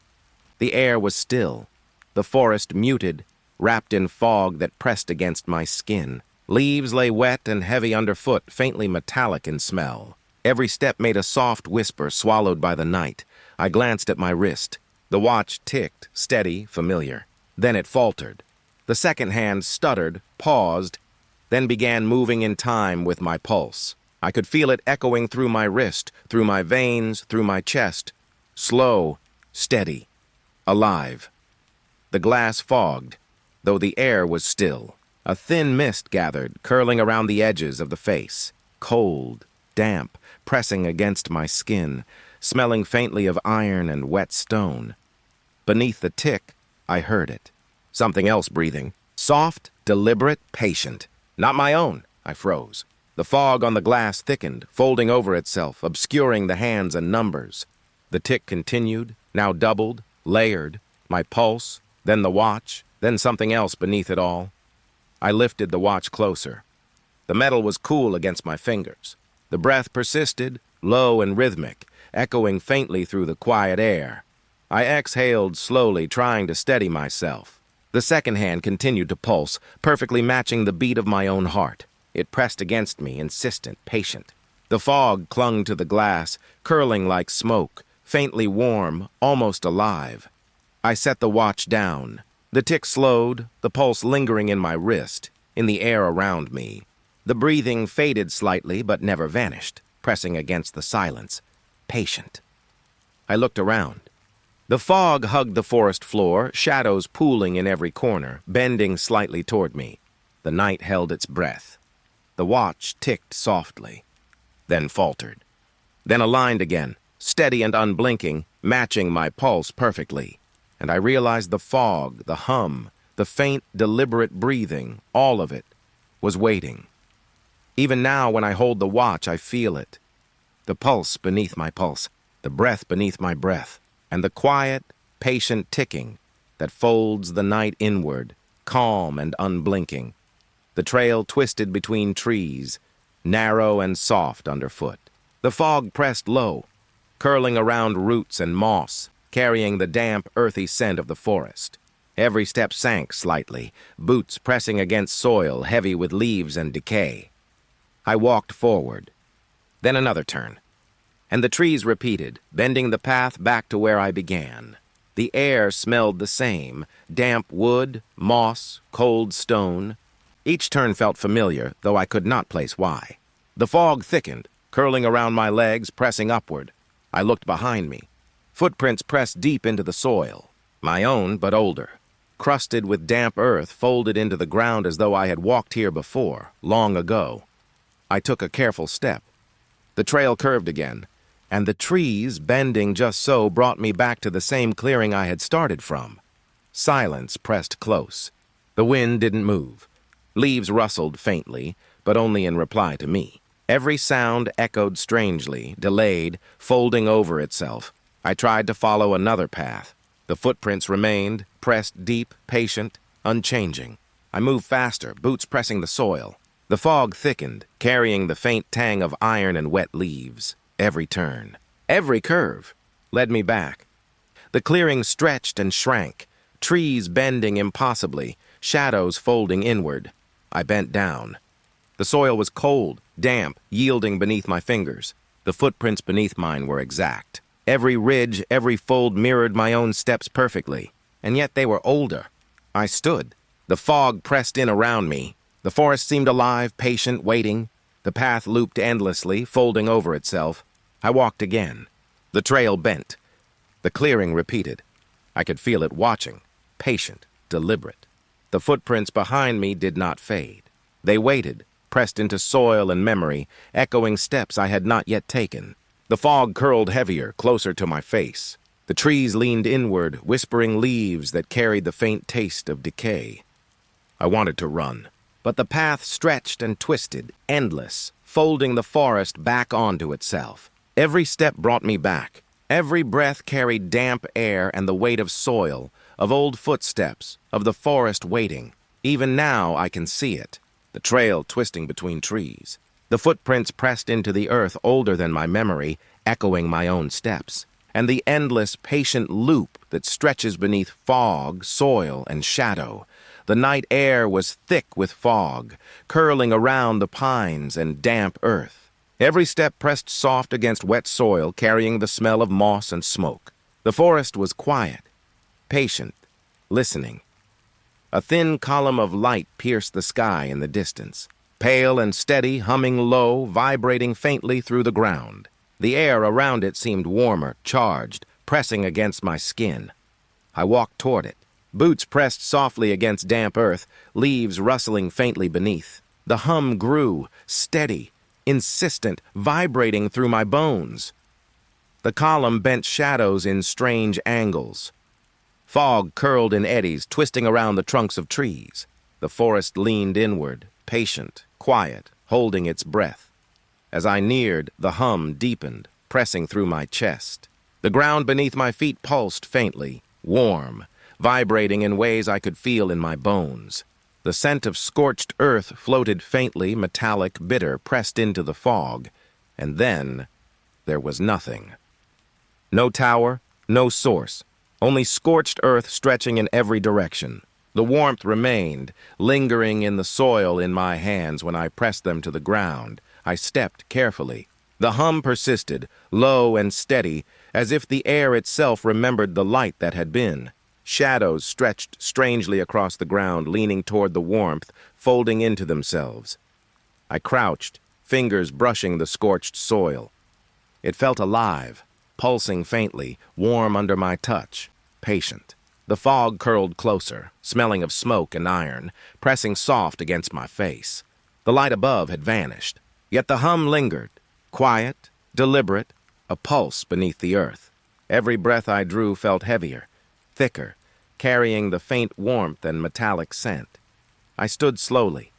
The air was still, the forest muted, wrapped in fog that pressed against my skin. Leaves lay wet and heavy underfoot, faintly metallic in smell. Every step made a soft whisper swallowed by the night. I glanced at my wrist. The watch ticked, steady, familiar. Then it faltered. The second hand stuttered, paused, then began moving in time with my pulse. I could feel it echoing through my wrist, through my veins, through my chest. Slow, steady, alive. The glass fogged, though the air was still. A thin mist gathered, curling around the edges of the face. Cold, damp, pressing against my skin, smelling faintly of iron and wet stone. Beneath the tick, I heard it. Something else breathing. Soft, deliberate, patient. Not my own. I froze. The fog on the glass thickened, folding over itself, obscuring the hands and numbers. The tick continued, now doubled, layered. My pulse, then the watch, then something else beneath it all. I lifted the watch closer. The metal was cool against my fingers. The breath persisted, low and rhythmic, echoing faintly through the quiet air. I exhaled slowly, trying to steady myself. The second hand continued to pulse, perfectly matching the beat of my own heart. It pressed against me, insistent, patient. The fog clung to the glass, curling like smoke, faintly warm, almost alive. I set the watch down. The tick slowed, the pulse lingering in my wrist, in the air around me. The breathing faded slightly, but never vanished, pressing against the silence. Patient. I looked around. The fog hugged the forest floor, shadows pooling in every corner, bending slightly toward me. The night held its breath. The watch ticked softly, then faltered. Then aligned again, steady and unblinking, matching my pulse perfectly. And I realized the fog, the hum, the faint, deliberate breathing, all of it, was waiting. Even now, when I hold the watch, I feel it. The pulse beneath my pulse, the breath beneath my breath, and the quiet, patient ticking that folds the night inward, calm and unblinking. The trail twisted between trees, narrow and soft underfoot. The fog pressed low, curling around roots and moss, carrying the damp, earthy scent of the forest. Every step sank slightly, boots pressing against soil heavy with leaves and decay. I walked forward. Then another turn. And the trees repeated, bending the path back to where I began. The air smelled the same, damp wood, moss, cold stone. Each turn felt familiar, though I could not place why. The fog thickened, curling around my legs, pressing upward. I looked behind me. Footprints pressed deep into the soil. My own, but older. Crusted with damp earth, folded into the ground as though I had walked here before, long ago. I took a careful step. The trail curved again, and the trees, bending just so, brought me back to the same clearing I had started from. Silence pressed close. The wind didn't move. Leaves rustled faintly, but only in reply to me. Every sound echoed strangely, delayed, folding over itself. I tried to follow another path. The footprints remained, pressed deep, patient, unchanging. I moved faster, boots pressing the soil. The fog thickened, carrying the faint tang of iron and wet leaves. Every turn, every curve, led me back. The clearing stretched and shrank, trees bending impossibly, shadows folding inward. I bent down. The soil was cold, damp, yielding beneath my fingers. The footprints beneath mine were exact. Every ridge, every fold mirrored my own steps perfectly, and yet they were older. I stood. The fog pressed in around me. The forest seemed alive, patient, waiting. The path looped endlessly, folding over itself. I walked again. The trail bent. The clearing repeated. I could feel it watching, patient, deliberate. The footprints behind me did not fade. They waited, pressed into soil and memory, echoing steps I had not yet taken. The fog curled heavier, closer to my face. The trees leaned inward, whispering leaves that carried the faint taste of decay. I wanted to run, but the path stretched and twisted, endless, folding the forest back onto itself. Every step brought me back. Every breath carried damp air and the weight of soil, of old footsteps, of the forest waiting. Even now I can see it. the trail twisting between trees. The footprints pressed into the earth older than my memory, echoing my own steps. And the endless, patient loop that stretches beneath fog, soil, and shadow. The night air was thick with fog, curling around the pines and damp earth. Every step pressed soft against wet soil, carrying the smell of moss and smoke. The forest was quiet, patient, listening. A thin column of light pierced the sky in the distance, pale and steady, humming low, vibrating faintly through the ground. The air around it seemed warmer, charged, pressing against my skin. I walked toward it, boots pressed softly against damp earth, leaves rustling faintly beneath. The hum grew, steady, insistent, vibrating through my bones. The column bent shadows in strange angles. Fog curled in eddies, twisting around the trunks of trees. The forest leaned inward, patient, quiet, holding its breath. As I neared, the hum deepened, pressing through my chest. The ground beneath my feet pulsed faintly, warm, vibrating in ways I could feel in my bones. The scent of scorched earth floated faintly, metallic, bitter, pressed into the fog. And then there was nothing. No tower, no source, only scorched earth stretching in every direction. The warmth remained, lingering in the soil in my hands when I pressed them to the ground. I stepped carefully. The hum persisted, low and steady, as if the air itself remembered the light that had been. Shadows stretched strangely across the ground, leaning toward the warmth, folding into themselves. I crouched, fingers brushing the scorched soil. It felt alive, pulsing faintly, warm under my touch, patient. The fog curled closer, smelling of smoke and iron, pressing soft against my face. The light above had vanished, yet the hum lingered, quiet, deliberate, a pulse beneath the earth. Every breath I drew felt heavier, thicker, carrying the faint warmth and metallic scent. I stood slowly.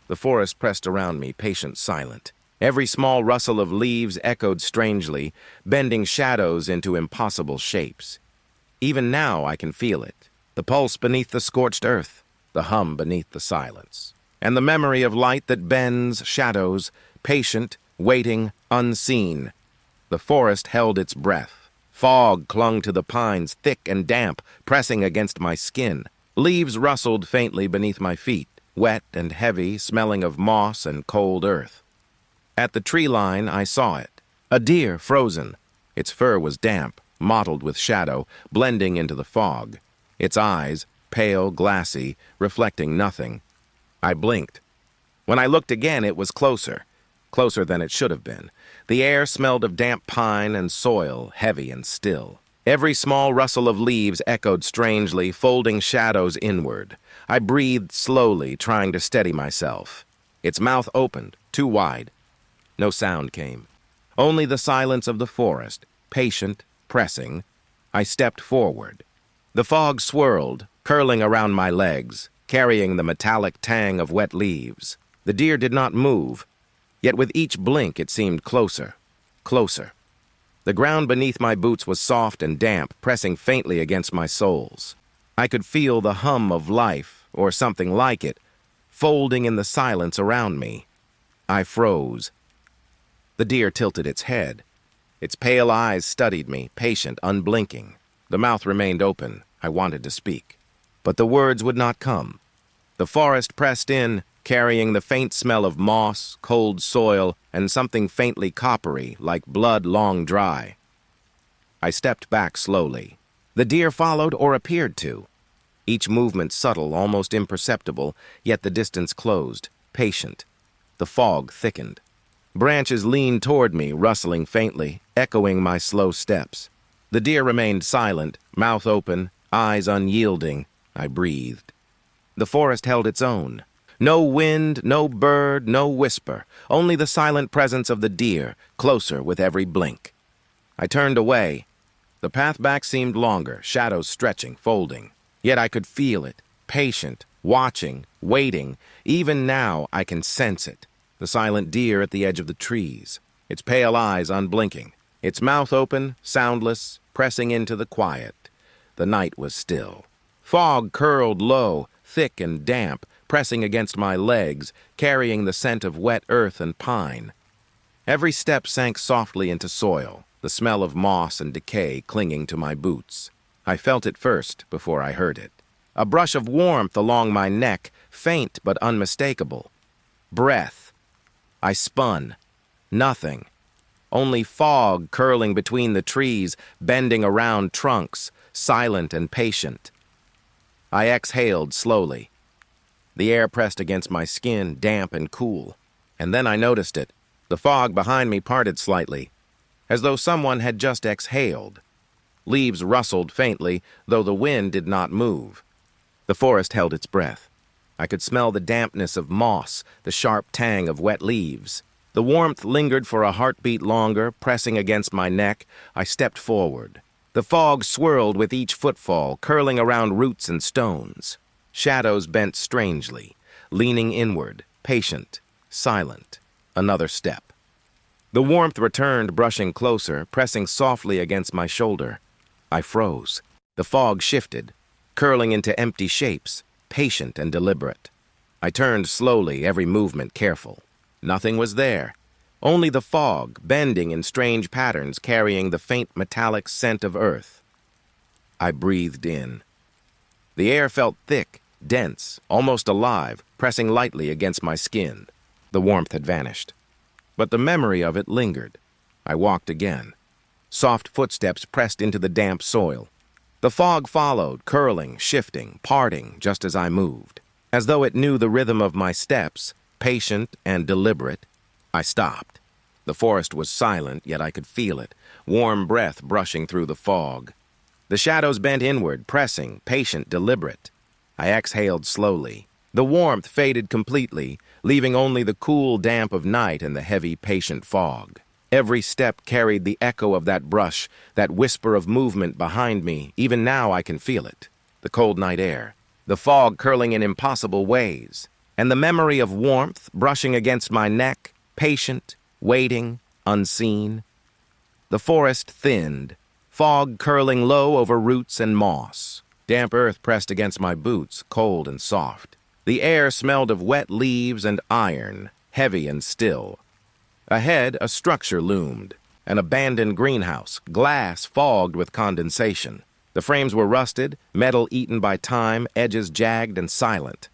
The forest pressed around me, patient, silent. Every small rustle of leaves echoed strangely, bending shadows into impossible shapes. Even now I can feel it, the pulse beneath the scorched earth, the hum beneath the silence, and the memory of light that bends shadows, patient, waiting, unseen. The forest held its breath. Fog clung to the pines, thick and damp, pressing against my skin. Leaves rustled faintly beneath my feet, wet and heavy, smelling of moss and cold earth. At the tree line, I saw it. A deer frozen. Its fur was damp, mottled with shadow, blending into the fog. Its eyes, pale, glassy, reflecting nothing. I blinked. When I looked again, it was closer than it should have been. The air smelled of damp pine and soil, heavy and still. Every small rustle of leaves echoed strangely, folding shadows inward. I breathed slowly, trying to steady myself. Its mouth opened, too wide. No sound came. Only the silence of the forest, patient, pressing. I stepped forward. The fog swirled, curling around my legs, carrying the metallic tang of wet leaves. The deer did not move, yet with each blink it seemed closer, closer. The ground beneath my boots was soft and damp, pressing faintly against my soles. I could feel the hum of life, or something like it, folding in the silence around me. I froze. The deer tilted its head. Its pale eyes studied me, patient, unblinking. The mouth remained open. I wanted to speak, but the words would not come. The forest pressed in, carrying the faint smell of moss, cold soil, and something faintly coppery, like blood long dry. I stepped back slowly. The deer followed or appeared to. Each movement subtle, almost imperceptible, yet the distance closed, patient. The fog thickened. Branches leaned toward me, rustling faintly, echoing my slow steps. The deer remained silent, mouth open, eyes unyielding. I breathed. The forest held its own. No wind, no bird, no whisper, only the silent presence of the deer, closer with every blink. I turned away. The path back seemed longer, shadows stretching, folding. Yet I could feel it, patient, watching, waiting. Even now I can sense it. The silent deer at the edge of the trees, its pale eyes unblinking, its mouth open, soundless, pressing into the quiet. The night was still. Fog curled low, thick and damp, pressing against my legs, carrying the scent of wet earth and pine. Every step sank softly into soil, the smell of moss and decay clinging to my boots. I felt it first before I heard it. A brush of warmth along my neck, faint but unmistakable. Breath. I spun. Nothing. Only fog curling between the trees, bending around trunks, silent and patient. I exhaled slowly. The air pressed against my skin, damp and cool. And then I noticed it. The fog behind me parted slightly, as though someone had just exhaled. Leaves rustled faintly, though the wind did not move. The forest held its breath. I could smell the dampness of moss, the sharp tang of wet leaves. The warmth lingered for a heartbeat longer, pressing against my neck. I stepped forward. The fog swirled with each footfall, curling around roots and stones. Shadows bent strangely, leaning inward, patient, silent. Another step. The warmth returned, brushing closer, pressing softly against my shoulder. I froze. The fog shifted, curling into empty shapes, patient and deliberate. I turned slowly, every movement careful. Nothing was there. Only the fog, bending in strange patterns, carrying the faint metallic scent of earth. I breathed in. The air felt thick, dense, almost alive, pressing lightly against my skin. The warmth had vanished, but the memory of it lingered. I walked again. Soft footsteps pressed into the damp soil. The fog followed, curling, shifting, parting, just as I moved. As though it knew the rhythm of my steps, patient and deliberate, I stopped. The forest was silent, yet I could feel it, warm breath brushing through the fog. The shadows bent inward, pressing, patient, deliberate. I exhaled slowly. The warmth faded completely, leaving only the cool damp of night and the heavy, patient fog. Every step carried the echo of that brush, that whisper of movement behind me. Even now I can feel it. The cold night air, the fog curling in impossible ways, and the memory of warmth brushing against my neck, patient, waiting, unseen. The forest thinned, fog curling low over roots and moss. Damp earth pressed against my boots, cold and soft. The air smelled of wet leaves and iron, heavy and still. Ahead, a structure loomed, an abandoned greenhouse, glass fogged with condensation. The frames were rusted, metal eaten by time, edges jagged and silent.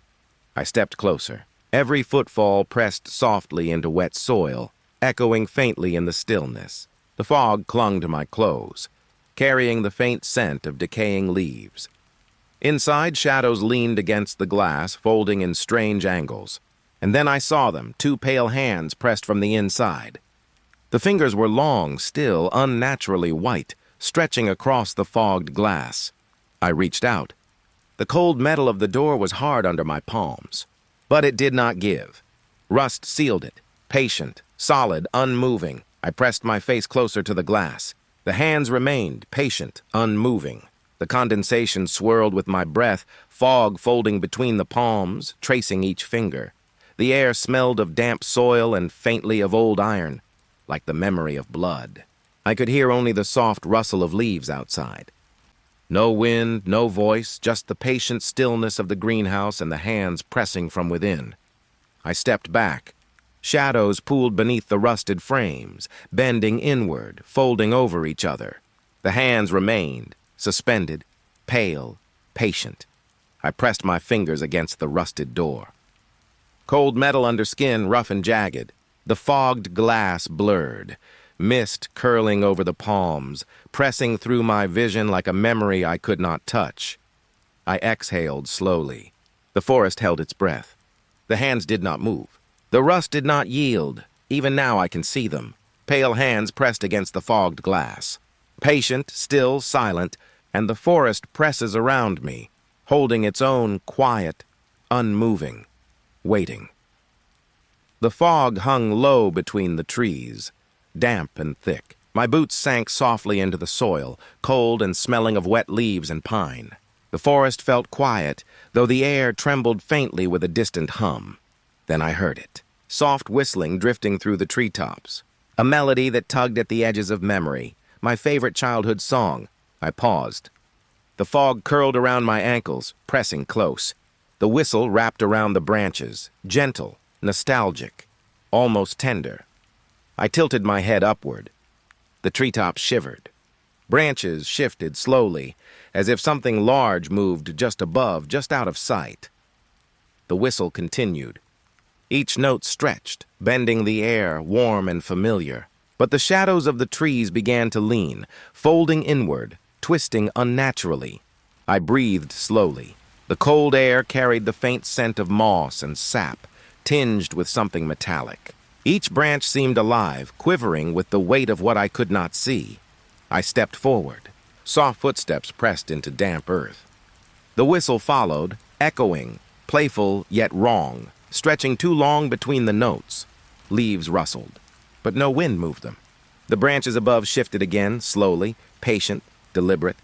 I stepped closer. Every footfall pressed softly into wet soil, echoing faintly in the stillness. The fog clung to my clothes, carrying the faint scent of decaying leaves. Inside, shadows leaned against the glass, folding in strange angles. And then I saw them, two pale hands pressed from the inside. The fingers were long, still, unnaturally white, stretching across the fogged glass. I reached out. The cold metal of the door was hard under my palms. But it did not give. Rust sealed it, patient, solid, unmoving. I pressed my face closer to the glass. The hands remained, patient, unmoving. The condensation swirled with my breath, fog folding between the palms, tracing each finger. The air smelled of damp soil and faintly of old iron, like the memory of blood. I could hear only the soft rustle of leaves outside. No wind, no voice, just the patient stillness of the greenhouse and the hands pressing from within. I stepped back. Shadows pooled beneath the rusted frames, bending inward, folding over each other. The hands remained, suspended, pale, patient. I pressed my fingers against the rusted door. Cold metal under skin, rough and jagged. The fogged glass blurred, mist curling over the palms, pressing through my vision like a memory I could not touch. I exhaled slowly. The forest held its breath. The hands did not move. The rust did not yield. Even now I can see them. Pale hands pressed against the fogged glass. Patient, still, silent, and the forest presses around me, holding its own quiet, unmoving, waiting. The fog hung low between the trees, damp and thick. My boots sank softly into the soil, cold and smelling of wet leaves and pine. The forest felt quiet, though the air trembled faintly with a distant hum. Then I heard it, soft whistling drifting through the treetops. A melody that tugged at the edges of memory, my favorite childhood song. I paused. The fog curled around my ankles, pressing close. The whistle wrapped around the branches, gentle, nostalgic, almost tender. I tilted my head upward. The treetops shivered. Branches shifted slowly, as if something large moved just above, just out of sight. The whistle continued. Each note stretched, bending the air, warm and familiar. But the shadows of the trees began to lean, folding inward, twisting unnaturally. I breathed slowly. The cold air carried the faint scent of moss and sap, tinged with something metallic. Each branch seemed alive, quivering with the weight of what I could not see. I stepped forward. Soft footsteps pressed into damp earth. The whistle followed, echoing, playful yet wrong, stretching too long between the notes. Leaves rustled, but no wind moved them. The branches above shifted again, slowly, patient, deliberate.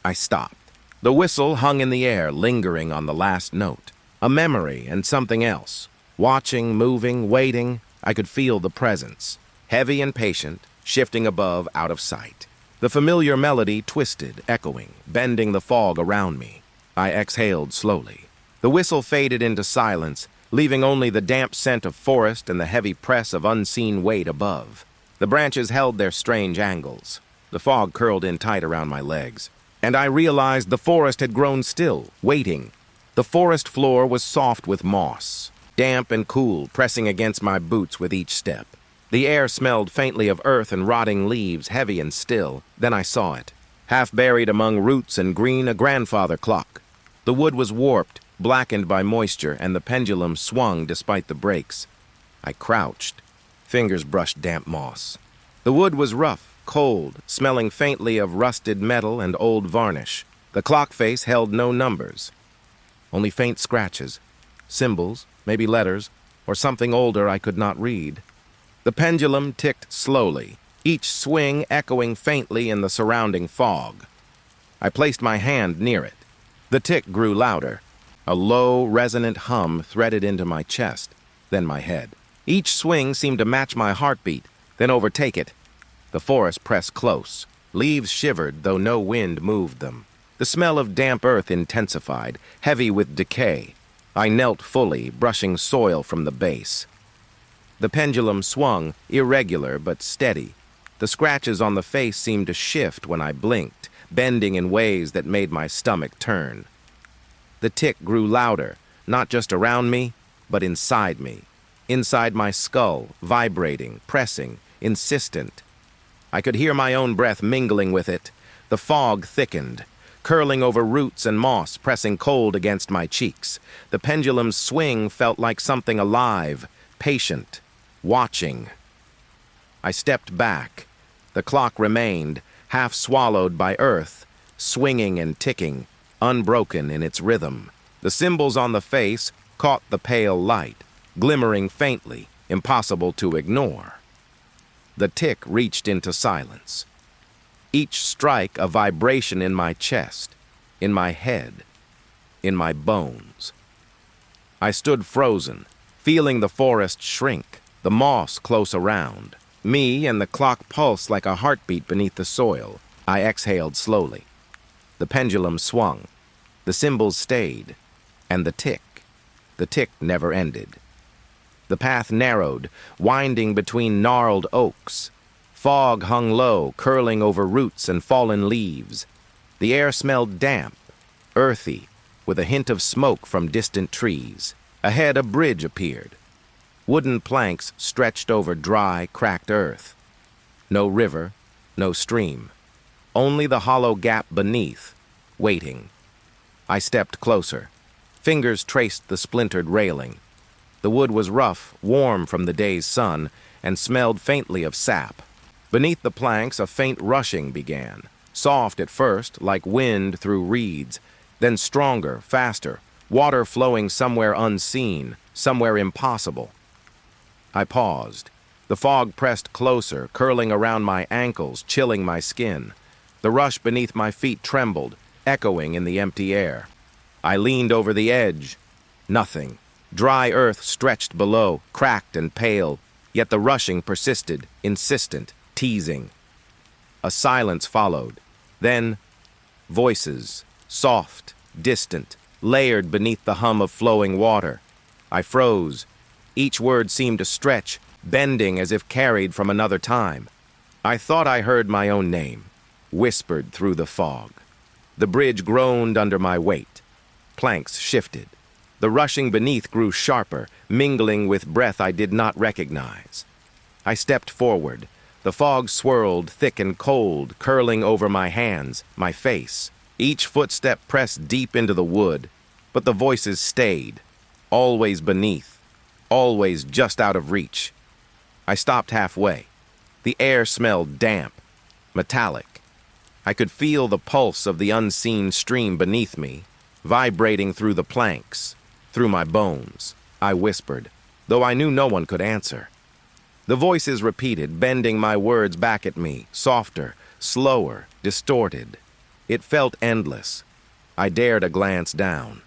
I stopped. The whistle hung in the air, lingering on the last note. A memory and something else. Watching, moving, waiting, I could feel the presence. Heavy and patient, shifting above, out of sight. The familiar melody twisted, echoing, bending the fog around me. I exhaled slowly. The whistle faded into silence, leaving only the damp scent of forest and the heavy press of unseen weight above. The branches held their strange angles. The fog curled in tight around my legs. And I realized the forest had grown still, waiting. The forest floor was soft with moss, damp and cool, pressing against my boots with each step. The air smelled faintly of earth and rotting leaves, heavy and still. Then I saw it. Half buried among roots and green, a grandfather clock. The wood was warped, blackened by moisture, and the pendulum swung despite the breaks. I crouched. Fingers brushed damp moss. The wood was rough, cold, smelling faintly of rusted metal and old varnish. The clock face held no numbers. Only faint scratches. Symbols, maybe letters, or something older I could not read. The pendulum ticked slowly, each swing echoing faintly in the surrounding fog. I placed my hand near it. The tick grew louder. A low, resonant hum threaded into my chest, then my head. Each swing seemed to match my heartbeat, then overtake it. The forest pressed close. Leaves shivered, though no wind moved them. The smell of damp earth intensified, heavy with decay. I knelt fully, brushing soil from the base. The pendulum swung, irregular but steady. The scratches on the face seemed to shift when I blinked, bending in ways that made my stomach turn. The tick grew louder, not just around me, but inside me. Inside my skull, vibrating, pressing, insistent. I could hear my own breath mingling with it. The fog thickened, curling over roots and moss, pressing cold against my cheeks. The pendulum's swing felt like something alive, patient, watching. I stepped back. The clock remained, half swallowed by earth, swinging and ticking, unbroken in its rhythm. The symbols on the face caught the pale light, glimmering faintly, impossible to ignore. The tick reached into silence. Each strike a vibration in my chest, in my head, in my bones. I stood frozen, feeling the forest shrink, the moss close around. Me and the clock pulse like a heartbeat beneath the soil. I exhaled slowly. The pendulum swung. The symbols stayed. And the tick never ended. The path narrowed, winding between gnarled oaks. Fog hung low, curling over roots and fallen leaves. The air smelled damp, earthy, with a hint of smoke from distant trees. Ahead, a bridge appeared. Wooden planks stretched over dry, cracked earth. No river, no stream. Only the hollow gap beneath, waiting. I stepped closer. Fingers traced the splintered railing. The wood was rough, warm from the day's sun, and smelled faintly of sap. Beneath the planks, a faint rushing began, soft at first, like wind through reeds, then stronger, faster, water flowing somewhere unseen, somewhere impossible. I paused. The fog pressed closer, curling around my ankles, chilling my skin. The rush beneath my feet trembled, echoing in the empty air. I leaned over the edge. Nothing. Dry earth stretched below, cracked and pale, yet the rushing persisted, insistent, teasing. A silence followed. Then, voices, soft, distant, layered beneath the hum of flowing water. I froze. Each word seemed to stretch, bending as if carried from another time. I thought I heard my own name, whispered through the fog. The bridge groaned under my weight. Planks shifted. The rushing beneath grew sharper, mingling with breath I did not recognize. I stepped forward. The fog swirled, thick and cold, curling over my hands, my face. Each footstep pressed deep into the wood, but the voices stayed, always beneath, always just out of reach. I stopped halfway. The air smelled damp, metallic. I could feel the pulse of the unseen stream beneath me, vibrating through the planks, through my bones. I whispered, though I knew no one could answer. The voices repeated, bending my words back at me, softer, slower, distorted. It felt endless. I dared a glance down.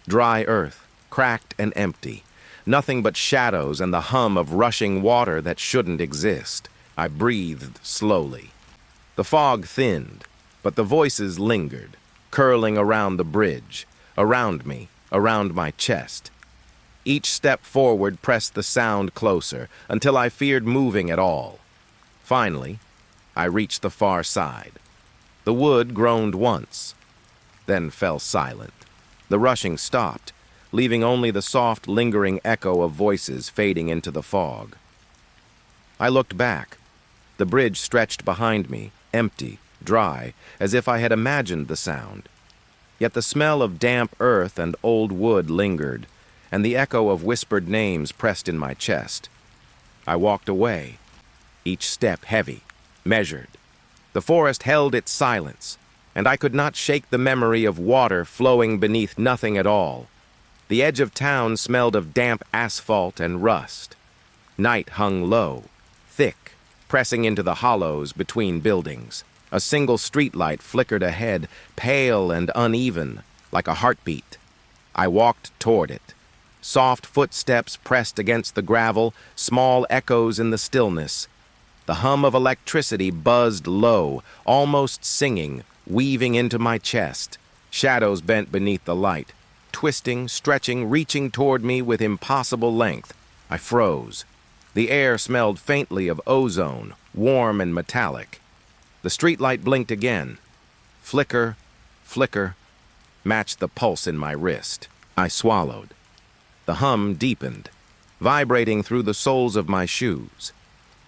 Dry earth, cracked and empty. Nothing but shadows and the hum of rushing water that shouldn't exist. I breathed slowly. The fog thinned, but the voices lingered, curling around the bridge, around me, around my chest. Each step forward pressed the sound closer, until I feared moving at all. Finally, I reached the far side. The wood groaned once, then fell silent. The rushing stopped, leaving only the soft, lingering echo of voices fading into the fog. I looked back. The bridge stretched behind me, empty, dry, as if I had imagined the sound. Yet the smell of damp earth and old wood lingered, and the echo of whispered names pressed in my chest. I walked away, each step heavy, measured. The forest held its silence, and I could not shake the memory of water flowing beneath nothing at all. The edge of town smelled of damp asphalt and rust. Night hung low, thick, pressing into the hollows between buildings. A single streetlight flickered ahead, pale and uneven, like a heartbeat. I walked toward it. Soft footsteps pressed against the gravel, small echoes in the stillness. The hum of electricity buzzed low, almost singing, weaving into my chest. Shadows bent beneath the light, twisting, stretching, reaching toward me with impossible length. I froze. The air smelled faintly of ozone, warm and metallic. The streetlight blinked again. Flicker, flicker, matched the pulse in my wrist. I swallowed. The hum deepened, vibrating through the soles of my shoes.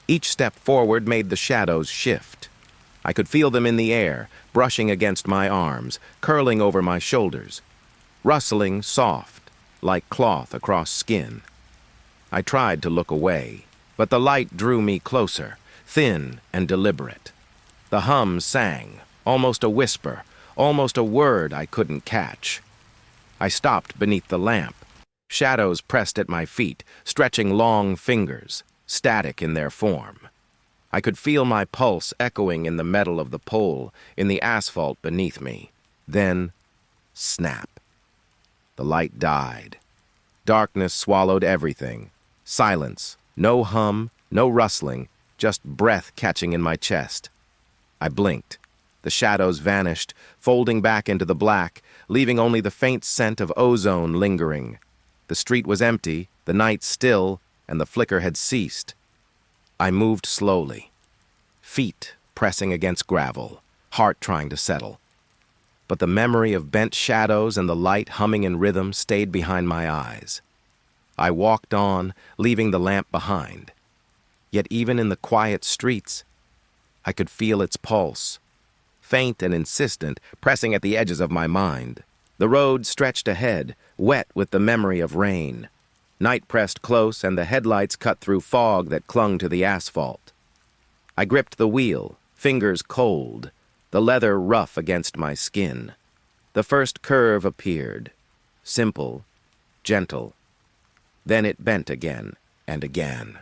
Each step forward made the shadows shift. I could feel them in the air, brushing against my arms, curling over my shoulders, rustling soft, like cloth across skin. I tried to look away, but the light drew me closer, thin and deliberate. The hum sang, almost a whisper, almost a word I couldn't catch. I stopped beneath the lamp. Shadows pressed at my feet, stretching long fingers, static in their form. I could feel my pulse echoing in the metal of the pole, in the asphalt beneath me. Then, snap. The light died. Darkness swallowed everything. Silence. No hum, no rustling, just breath catching in my chest. I blinked. The shadows vanished, folding back into the black, leaving only the faint scent of ozone lingering. The street was empty, the night still, and the flicker had ceased. I moved slowly, feet pressing against gravel, heart trying to settle. But the memory of bent shadows and the light humming in rhythm stayed behind my eyes. I walked on, leaving the lamp behind. Yet even in the quiet streets, I could feel its pulse, faint and insistent, pressing at the edges of my mind. The road stretched ahead, wet with the memory of rain. Night pressed close, and the headlights cut through fog that clung to the asphalt. I gripped the wheel, fingers cold, the leather rough against my skin. The first curve appeared, simple, gentle. Then it bent again and again.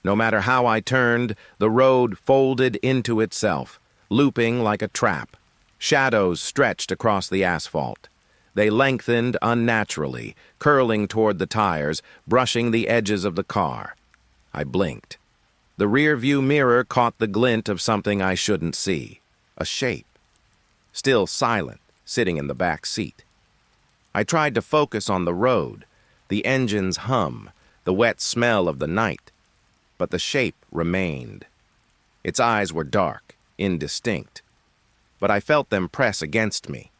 No matter how I turned, the road folded into itself, looping like a trap. Shadows stretched across the asphalt. They lengthened unnaturally, curling toward the tires, brushing the edges of the car. I blinked. The rear-view mirror caught the glint of something I shouldn't see. A shape. Still silent, sitting in the back seat. I tried to focus on the road, the engine's hum, the wet smell of the night, but the shape remained. Its eyes were dark, indistinct, but I felt them press against me.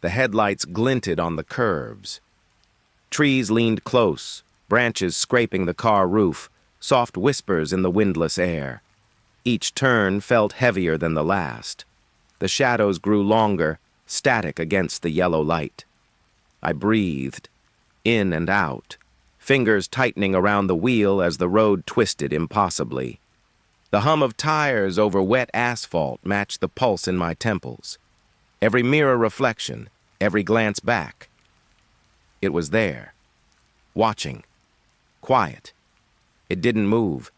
The headlights glinted on the curves. Trees leaned close, branches scraping the car roof, soft whispers in the windless air. Each turn felt heavier than the last. The shadows grew longer, static against the yellow light. I breathed, in and out, fingers tightening around the wheel as the road twisted impossibly. The hum of tires over wet asphalt matched the pulse in my temples. Every mirror reflection, every glance back. It was there, watching, quiet. It didn't move,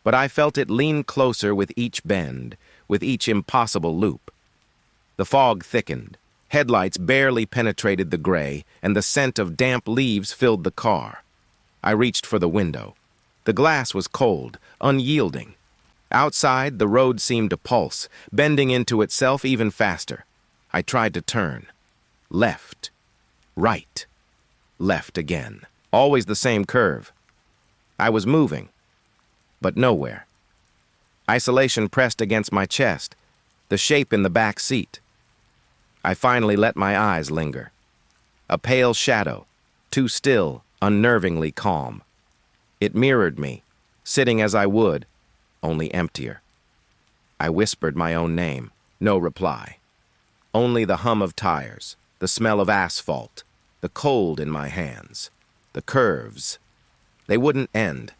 but I felt it lean closer with each bend, with each impossible loop. The fog thickened, headlights barely penetrated the gray, and the scent of damp leaves filled the car. I reached for the window. The glass was cold, unyielding. Outside, the road seemed to pulse, bending into itself even faster. I tried to turn. Left. Right. Left again. Always the same curve. I was moving, but nowhere. Isolation pressed against my chest, the shape in the back seat. I finally let my eyes linger. A pale shadow, too still, unnervingly calm. It mirrored me, sitting as I would, only emptier. I whispered my own name. No reply. Only the hum of tires, the smell of asphalt, the cold in my hands, the curves. They wouldn't end.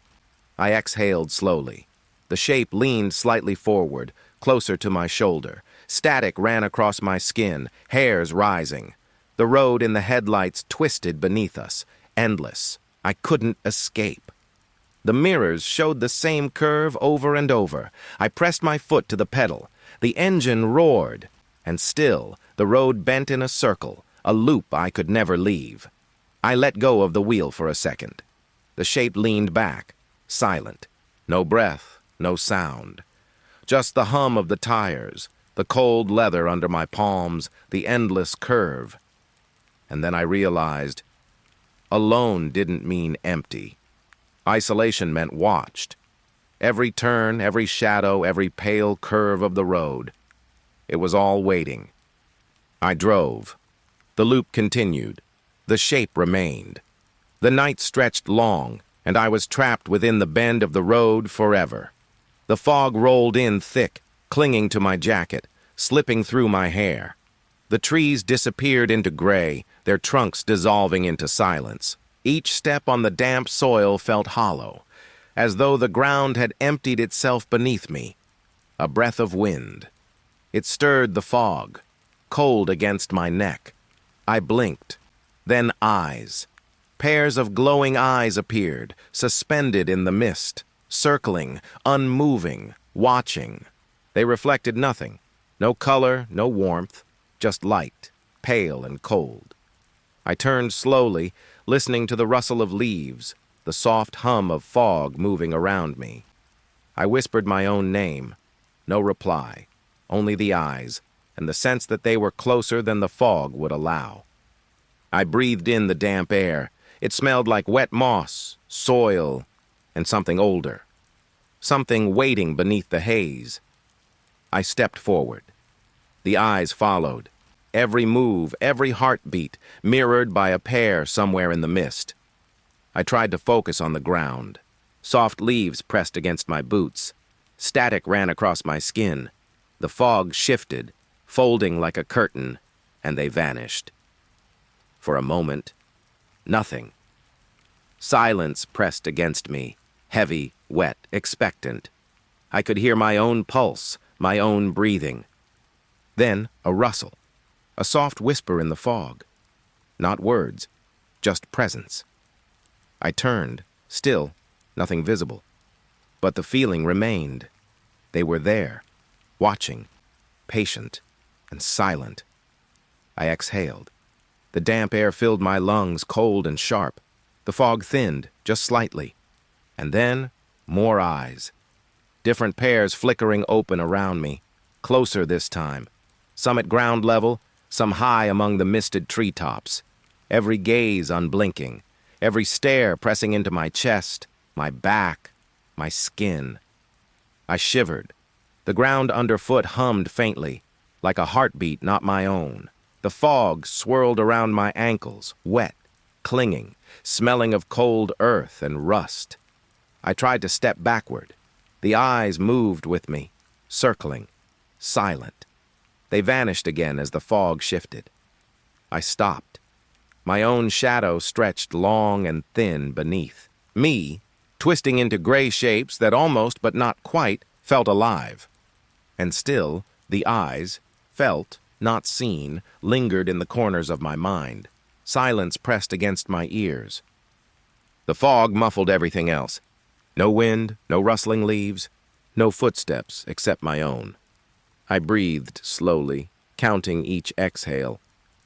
I exhaled slowly. The shape leaned slightly forward, closer to my shoulder. Static ran across my skin, hairs rising. The road in the headlights twisted beneath us, endless. I couldn't escape. The mirrors showed the same curve over and over. I pressed my foot to the pedal. The engine roared, and still the road bent in a circle, a loop I could never leave. I let go of the wheel for a second. The shape leaned back, silent. No breath, no sound. Just the hum of the tires, the cold leather under my palms, the endless curve. And then I realized, alone didn't mean empty. Isolation meant watched. Every turn, every shadow, every pale curve of the road. It was all waiting. I drove. The loop continued. The shape remained. The night stretched long, and I was trapped within the bend of the road forever. The fog rolled in thick, clinging to my jacket, slipping through my hair. The trees disappeared into gray, their trunks dissolving into silence. Each step on the damp soil felt hollow, as though the ground had emptied itself beneath me. A breath of wind. It stirred the fog, cold against my neck. I blinked. Then eyes. Pairs of glowing eyes appeared, suspended in the mist, circling, unmoving, watching. They reflected nothing. No color, no warmth, just light, pale and cold. I turned slowly, listening to the rustle of leaves, the soft hum of fog moving around me. I whispered my own name. No reply, only the eyes, and the sense that they were closer than the fog would allow. I breathed in the damp air. It smelled like wet moss, soil, and something older. Something waiting beneath the haze. I stepped forward. The eyes followed. Every move, every heartbeat, mirrored by a pair somewhere in the mist. I tried to focus on the ground. Soft leaves pressed against my boots. Static ran across my skin. The fog shifted, folding like a curtain, and they vanished. For a moment, nothing. Silence pressed against me, heavy, wet, expectant. I could hear my own pulse, my own breathing. Then a rustle. A soft whisper in the fog. Not words, just presence. I turned, still, nothing visible. But the feeling remained. They were there, watching, patient, and silent. I exhaled. The damp air filled my lungs, cold and sharp. The fog thinned, just slightly. And then, more eyes. Different pairs flickering open around me. Closer this time. Some at ground level, some high among the misted treetops. every gaze unblinking, every stare pressing into my chest, my back, my skin. I shivered. The ground underfoot hummed faintly, like a heartbeat not my own. The fog swirled around my ankles, wet, clinging, smelling of cold earth and rust. I tried to step backward. The eyes moved with me, circling, silent. They vanished again as the fog shifted. I stopped. My own shadow stretched long and thin beneath. Me, twisting into gray shapes that almost but not quite felt alive. And still, the eyes, felt, not seen, lingered in the corners of my mind. Silence pressed against my ears. The fog muffled everything else. No wind, no rustling leaves, no footsteps except my own. I breathed slowly, counting each exhale.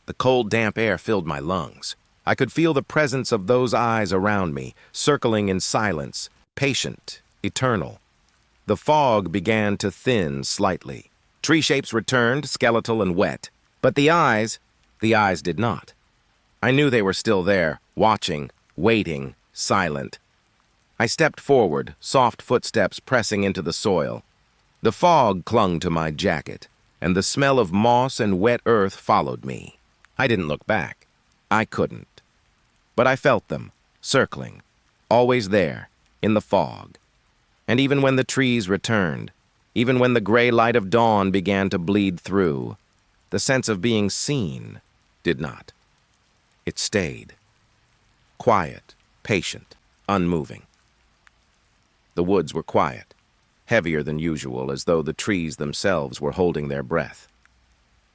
The cold, damp air filled my lungs. I could feel the presence of those eyes around me, circling in silence, patient, eternal. The fog began to thin slightly. Tree shapes returned, skeletal and wet. But the eyes did not. I knew they were still there, watching, waiting, silent. I stepped forward, soft footsteps pressing into the soil. The fog clung to my jacket, and the smell of moss and wet earth followed me. I didn't look back. I couldn't. But I felt them, circling, always there, in the fog. And even when the trees returned, even when the gray light of dawn began to bleed through, the sense of being seen did not. It stayed. Quiet, patient, unmoving. The woods were quiet, heavier than usual, as though the trees themselves were holding their breath.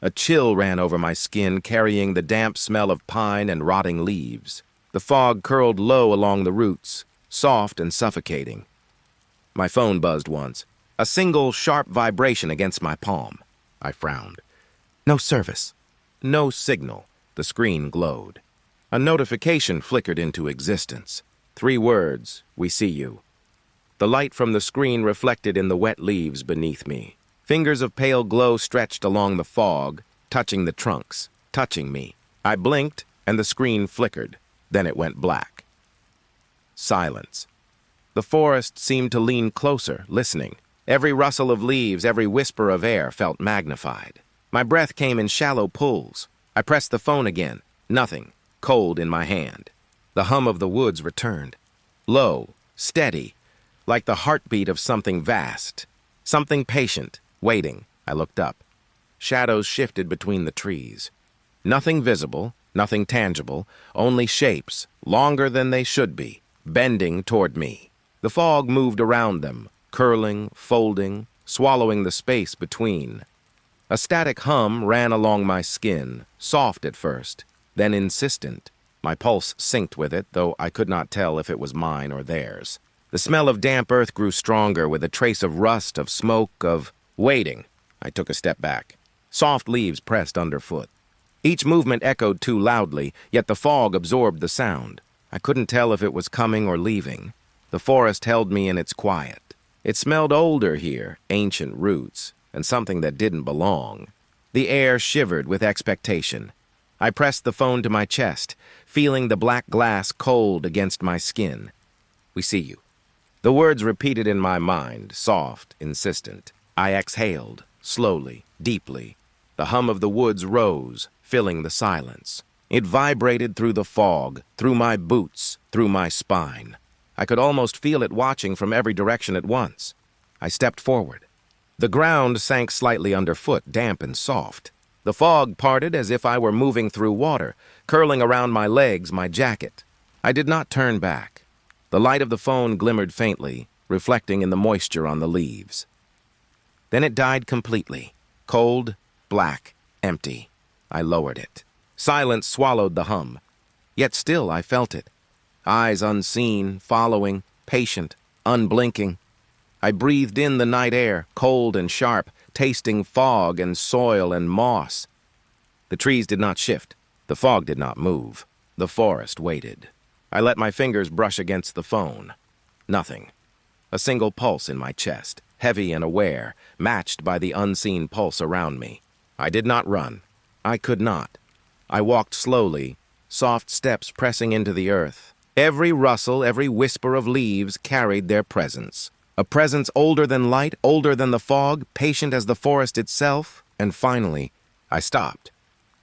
A chill ran over my skin, carrying the damp smell of pine and rotting leaves. The fog curled low along the roots, soft and suffocating. My phone buzzed once, a single sharp vibration against my palm. I frowned. No service. No signal. The screen glowed. A notification flickered into existence. 3 words, "We see you." The light from the screen reflected in the wet leaves beneath me. Fingers of pale glow stretched along the fog, touching the trunks, touching me. I blinked, and the screen flickered. Then it went black. Silence. The forest seemed to lean closer, listening. Every rustle of leaves, every whisper of air felt magnified. My breath came in shallow pulls. I pressed the phone again. Nothing. Cold in my hand. The hum of the woods returned. Low, steady, like the heartbeat of something vast. Something patient, waiting. I looked up. Shadows shifted between the trees. Nothing visible, nothing tangible, only shapes, longer than they should be, bending toward me. The fog moved around them, curling, folding, swallowing the space between. A static hum ran along my skin, soft at first, then insistent. My pulse synced with it, though I could not tell if it was mine or theirs. The smell of damp earth grew stronger, with a trace of rust, of smoke, of waiting. I took a step back. Soft leaves pressed underfoot. Each movement echoed too loudly, yet the fog absorbed the sound. I couldn't tell if it was coming or leaving. The forest held me in its quiet. It smelled older here, ancient roots, and something that didn't belong. The air shivered with expectation. I pressed the phone to my chest, feeling the black glass cold against my skin. "We see you." The words repeated in my mind, soft, insistent. I exhaled, slowly, deeply. The hum of the woods rose, filling the silence. It vibrated through the fog, through my boots, through my spine. I could almost feel it watching from every direction at once. I stepped forward. The ground sank slightly underfoot, damp and soft. The fog parted as if I were moving through water, curling around my legs, my jacket. I did not turn back. The light of the phone glimmered faintly, reflecting in the moisture on the leaves. Then it died completely. Cold, black, empty. I lowered it. Silence swallowed the hum. Yet still I felt it. Eyes unseen, following, patient, unblinking. I breathed in the night air, cold and sharp, tasting fog and soil and moss. The trees did not shift. The fog did not move. The forest waited. I let my fingers brush against the phone. Nothing. A single pulse in my chest, heavy and aware, matched by the unseen pulse around me. I did not run. I could not. I walked slowly, soft steps pressing into the earth. Every rustle, every whisper of leaves carried their presence. A presence older than light, older than the fog, patient as the forest itself. And finally, I stopped.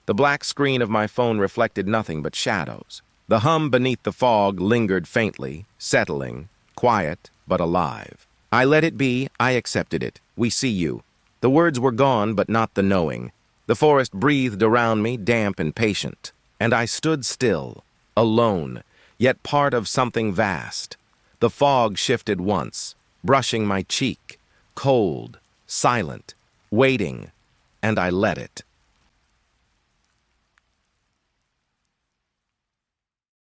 The black screen of my phone reflected nothing but shadows. The hum beneath the fog lingered faintly, settling, quiet but alive. I let it be, I accepted it. We see you. The words were gone, but not the knowing. The forest breathed around me, damp and patient. And I stood still, alone, yet part of something vast. The fog shifted once, brushing my cheek, cold, silent, waiting, and I let it.